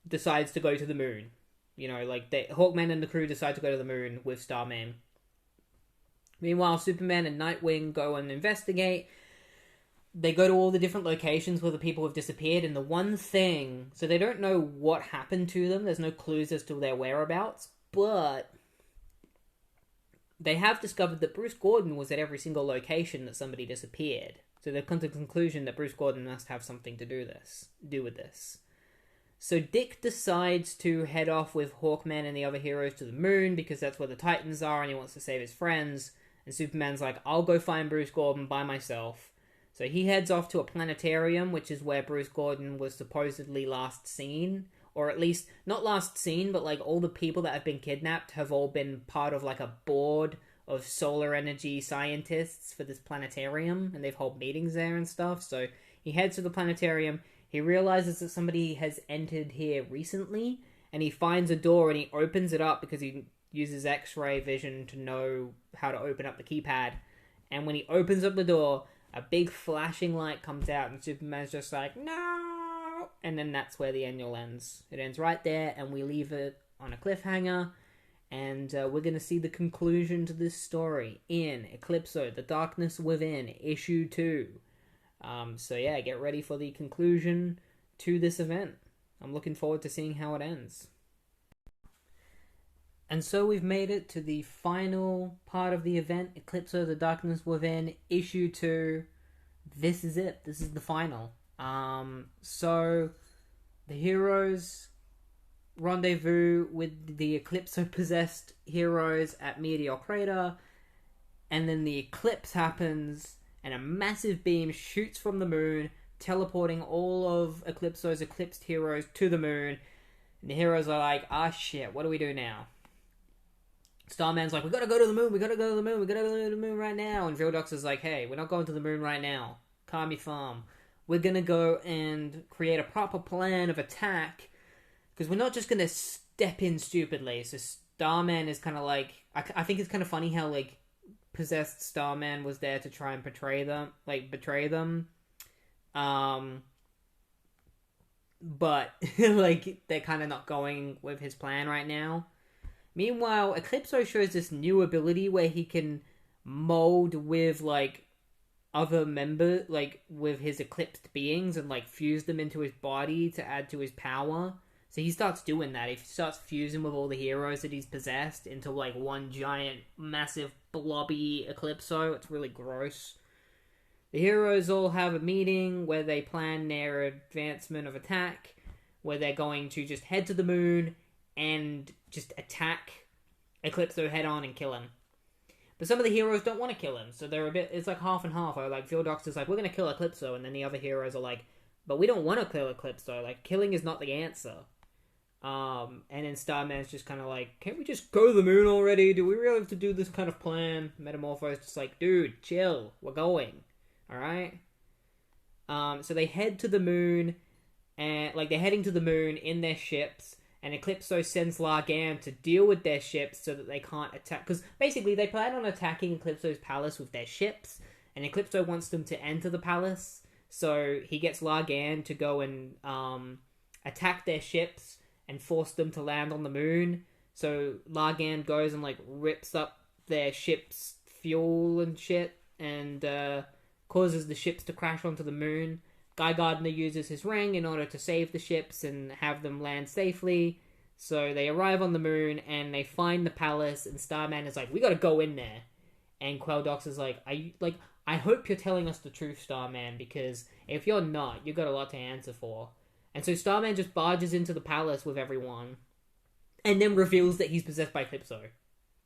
S1: decides to go to the moon. You know, like, Hawkman and the crew decide to go to the moon with Starman. Meanwhile, Superman and Nightwing go and investigate. They go to all the different locations where the people have disappeared, and the one thing... So they don't know what happened to them. There's no clues as to their whereabouts. But they have discovered that Bruce Gordon was at every single location that somebody disappeared. So they've come to the conclusion that Bruce Gordon must have something to do with this. So Dick decides to head off with Hawkman and the other heroes to the moon, because that's where the Titans are, and he wants to save his friends. And Superman's like, I'll go find Bruce Gordon by myself. So he heads off to a planetarium, which is where Bruce Gordon was supposedly last seen. Or at least, not last seen, but like all the people that have been kidnapped have all been part of like a board of solar energy scientists for this planetarium. And they've held meetings there and stuff. So he heads to the planetarium. He realizes that somebody has entered here recently. And he finds a door and he opens it up because he uses X-ray vision to know how to open up the keypad. And when he opens up the door, a big flashing light comes out, and Superman's just like, no! And then that's where the annual ends. It ends right there, and we leave it on a cliffhanger, and we're going to see the conclusion to this story in Eclipso The Darkness Within, Issue 2. So yeah, get ready for the conclusion to this event. I'm looking forward to seeing how it ends. And so we've made it to the final part of the event, Eclipso The Darkness Within, Issue 2. This is it. This is the final. So the heroes rendezvous with the Eclipso-possessed heroes at Meteor Crater, and then the eclipse happens, and a massive beam shoots from the moon, teleporting all of Eclipso's eclipsed heroes to the moon, and the heroes are like, ah shit, what do we do now? Starman's like, we gotta go to the moon, we gotta go to the moon, we gotta go to the moon right now. And Vildox is like, hey, we're not going to the moon right now. Calm your farm. We're gonna go and create a proper plan of attack, because we're not just gonna step in stupidly. So Starman is kind of like, I think it's kind of funny how, like, possessed Starman was there to try and betray them. But, like, they're kind of not going with his plan right now. Meanwhile, Eclipso shows this new ability where he can mold with, like, other members, like, with his eclipsed beings and, like, fuse them into his body to add to his power. So he starts doing that. He starts fusing with all the heroes that he's possessed into, like, one giant, massive, blobby Eclipso. It's really gross. The heroes all have a meeting where they plan their advancement of attack, where they're going to just head to the moon and just attack Eclipso head on and kill him. But some of the heroes don't want to kill him, so they're a bit. It's like half and half. Like Phil Doctor's like, we're gonna kill Eclipso, and then the other heroes are like, but we don't want to kill Eclipso. Like, killing is not the answer. And then Starman's just kind of like, can't we just go to the moon already? Do we really have to do this kind of plan? Metamorpho's just like, dude, chill. We're going. Alright? So they head to the moon, and, like, they're heading to the moon in their ships, and Eclipso sends Largan to deal with their ships so that they can't attack. Because, basically, they plan on attacking Eclipso's palace with their ships, and Eclipso wants them to enter the palace, so he gets Largan to go and, attack their ships, and force them to land on the moon. So Largan goes and like rips up their ship's fuel and shit, and causes the ships to crash onto the moon. Guy Gardner uses his ring in order to save the ships and have them land safely. So they arrive on the moon and they find the palace, and Starman is like, we gotta go in there. And Queldox is like, I hope you're telling us the truth, Starman, because if you're not, you've got a lot to answer for. And so Starman just barges into the palace with everyone, and then reveals that he's possessed by Eclipso.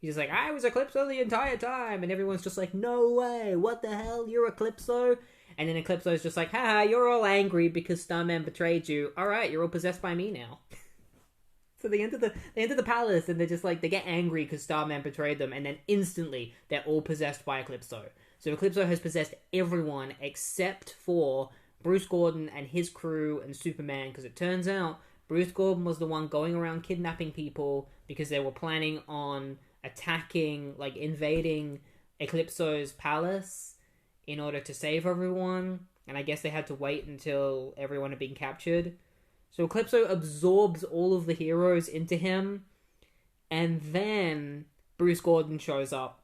S1: He's just like, I was Eclipso the entire time, and everyone's just like, no way, what the hell, you're Eclipso? And then Eclipso's just like, haha, you're all angry because Starman betrayed you. Alright, you're all possessed by me now. So they enter the palace, and they're just like, they get angry because Starman betrayed them, and then instantly, they're all possessed by Eclipso. So Eclipso has possessed everyone except for Bruce Gordon and his crew and Superman, because it turns out Bruce Gordon was the one going around kidnapping people because they were planning on attacking, like invading Eclipso's palace in order to save everyone, and I guess they had to wait until everyone had been captured. So Eclipso absorbs all of the heroes into him, and then Bruce Gordon shows up,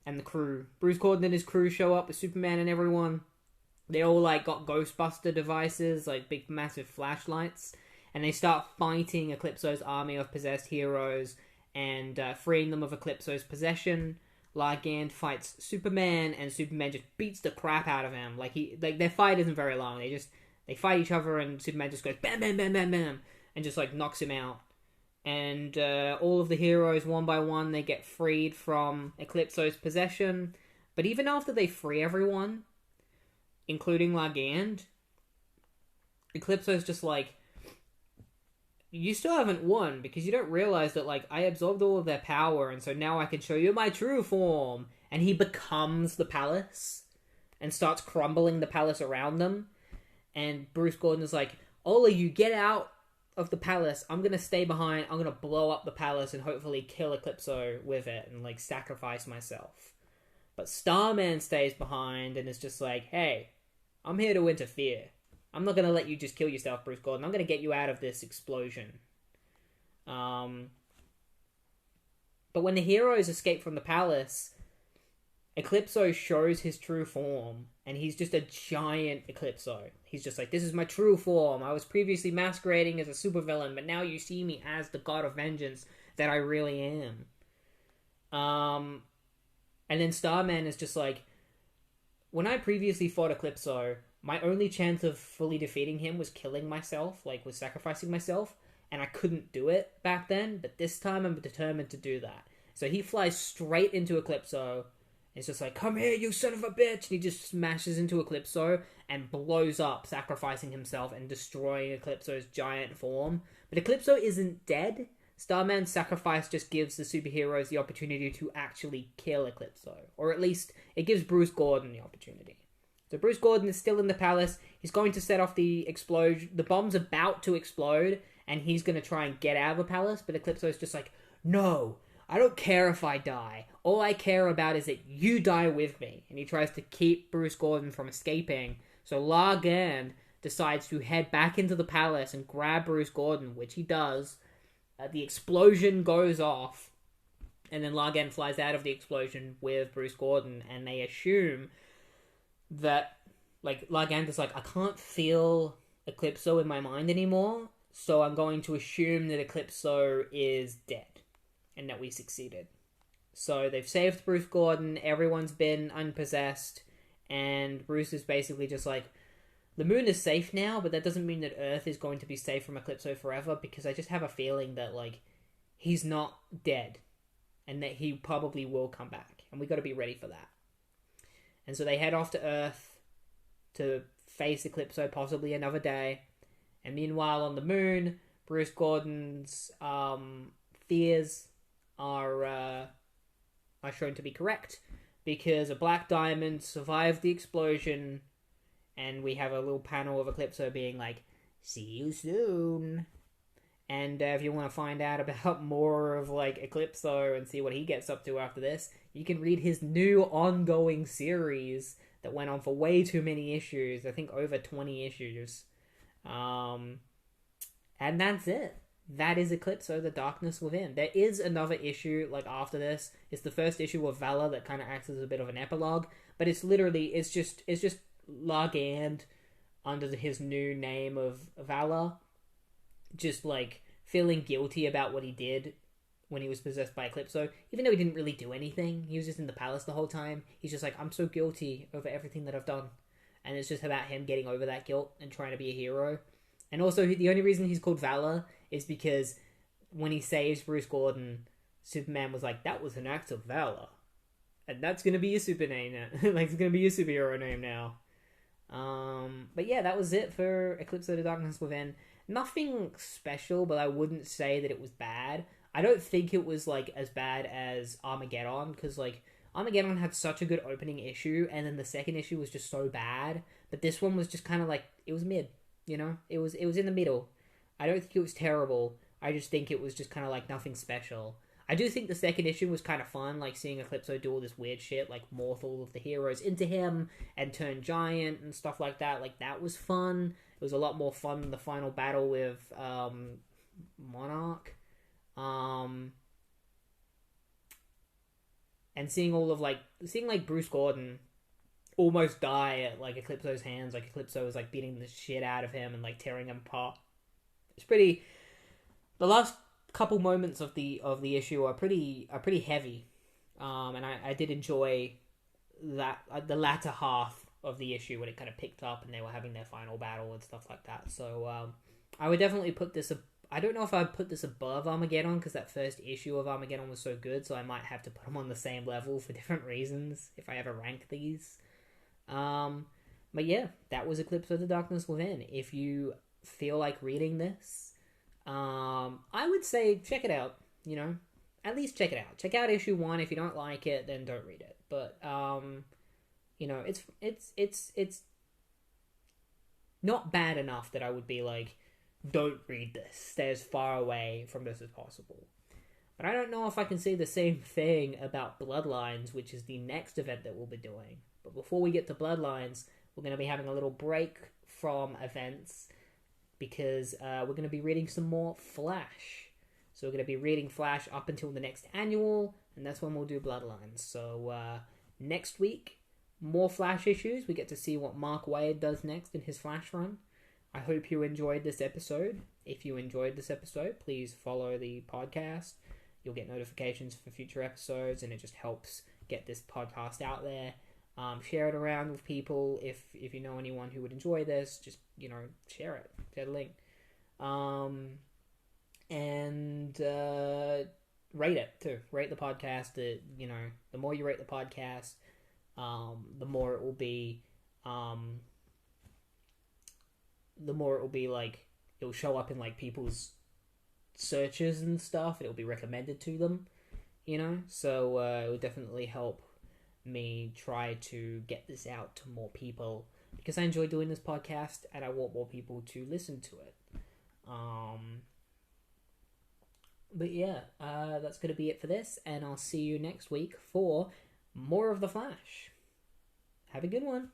S1: and the crew. Bruce Gordon and his crew show up with Superman and everyone. They all, like, got Ghostbuster devices, like big, massive flashlights, and they start fighting Eclipso's army of possessed heroes and freeing them of Eclipso's possession. Largan fights Superman, and Superman just beats the crap out of him. Like, their fight isn't very long. They fight each other, and Superman just goes bam, bam, bam, bam, bam, and just, like, knocks him out. And all of the heroes, one by one, they get freed from Eclipso's possession. But even after they free everyone, including Largan, Eclipso's just like, you still haven't won, because you don't realize that, like, I absorbed all of their power, and so now I can show you my true form. And he becomes the palace, and starts crumbling the palace around them. And Bruce Gordon is like, Ola, you get out of the palace, I'm gonna stay behind, I'm gonna blow up the palace and hopefully kill Eclipso with it, and, like, sacrifice myself. But Starman stays behind, and is just like, hey, I'm here to interfere. I'm not going to let you just kill yourself, Bruce Gordon. I'm going to get you out of this explosion. But when the heroes escape from the palace, Eclipso shows his true form, and he's just a giant Eclipso. He's just like, this is my true form. I was previously masquerading as a supervillain, but now you see me as the god of vengeance that I really am. And then Starman is just like, when I previously fought Eclipso, my only chance of fully defeating him was killing myself, like, was sacrificing myself, and I couldn't do it back then, but this time I'm determined to do that. So he flies straight into Eclipso, and it's just like, come here, you son of a bitch, and he just smashes into Eclipso, and blows up, sacrificing himself and destroying Eclipso's giant form. But Eclipso isn't dead. Starman's sacrifice just gives the superheroes the opportunity to actually kill Eclipso. Or at least, it gives Bruce Gordon the opportunity. So Bruce Gordon is still in the palace. He's going to set off the explosion. The bomb's about to explode, and he's going to try and get out of the palace. But Eclipso's just like, no, I don't care if I die. All I care about is that you die with me. And he tries to keep Bruce Gordon from escaping. So Largan decides to head back into the palace and grab Bruce Gordon, which he does. The explosion goes off, and then Largan flies out of the explosion with Bruce Gordon, and they assume that, like, Largan is like, I can't feel Eclipso in my mind anymore, so I'm going to assume that Eclipso is dead, and that we succeeded. So they've saved Bruce Gordon, everyone's been unpossessed, and Bruce is basically just like, the moon is safe now, but that doesn't mean that Earth is going to be safe from Eclipso forever, because I just have a feeling that, like, he's not dead. and that he probably will come back, and we got to be ready for that. And so they head off to Earth to face Eclipso possibly another day. And meanwhile on the moon, Bruce Gordon's fears are shown to be correct, because a black diamond survived the explosion, and we have a little panel of Eclipso being like, "See you soon." And if you want to find out about more of like Eclipso and see what he gets up to after this, you can read his new ongoing series that went on for way too many issues. I think over 20 issues. And that's it. That is Eclipso The Darkness Within. There is another issue like after this. It's the first issue of Valor that kind of acts as a bit of an epilogue, but it's just Largand under his new name of Valor, just like feeling guilty about what he did when he was possessed by Eclipso, even though he didn't really do anything. He was just in the palace the whole time. He's just like, I'm so guilty over everything that I've done. And it's just about him getting over that guilt and trying to be a hero. And also, the only reason he's called Valor is because when he saves Bruce Gordon, Superman was like, that was an act of valor. And that's going to be your super name now. Like, it's going to be your superhero name now. But yeah, that was it for Eclipso The Darkness Within. Nothing special, but I wouldn't say that it was bad. I don't think it was like as bad as Armageddon, because like Armageddon had such a good opening issue, and then the second issue was just so bad. But this one was just kind of like, it was mid, you know? It was in the middle. I don't think it was terrible. I just think it was just kind of like nothing special. I do think the second issue was kind of fun, like seeing Eclipso do all this weird shit, like morph all of the heroes into him and turn giant and stuff like that. Like, that was fun. It was a lot more fun than the final battle with Monarch. And seeing Bruce Gordon almost die at like Eclipso's hands, like Eclipso was like beating the shit out of him and like tearing him apart. It's pretty. The last couple moments of the issue are pretty heavy, and I did enjoy that the latter half of the issue when it kind of picked up and they were having their final battle and stuff like that. So I would definitely put this. I don't know if I'd put this above Armageddon, because that first issue of Armageddon was so good, so I might have to put them on the same level for different reasons if I ever rank these. But yeah, that was Eclipso The Darkness Within. If you feel like reading this, I would say check it out, you know? At least check it out. Check out issue 1. If you don't like it, then don't read it. But, you know, it's not bad enough that I would be like, don't read this. Stay as far away from this as possible. But I don't know if I can say the same thing about Bloodlines, which is the next event that we'll be doing. But before we get to Bloodlines, we're going to be having a little break from events, because we're going to be reading some more Flash. So we're going to be reading Flash up until the next annual, and that's when we'll do Bloodlines. So next week, more Flash issues. We get to see what Mark Waid does next in his Flash run. I hope you enjoyed this episode. If you enjoyed this episode, please follow the podcast. You'll get notifications for future episodes, and it just helps get this podcast out there. Share it around with people. If you know anyone who would enjoy this, just, you know, share it. Share the link. And rate it too. Rate the podcast. You know, the more you rate the podcast, the more it will be. The more it will be like, it'll show up in like people's searches and stuff. It'll be recommended to them, you know. So it will definitely help me try to get this out to more people, because I enjoy doing this podcast and I want more people to listen to it. But yeah, that's going to be it for this, and I'll see you next week for more of The Flash. Have a good one.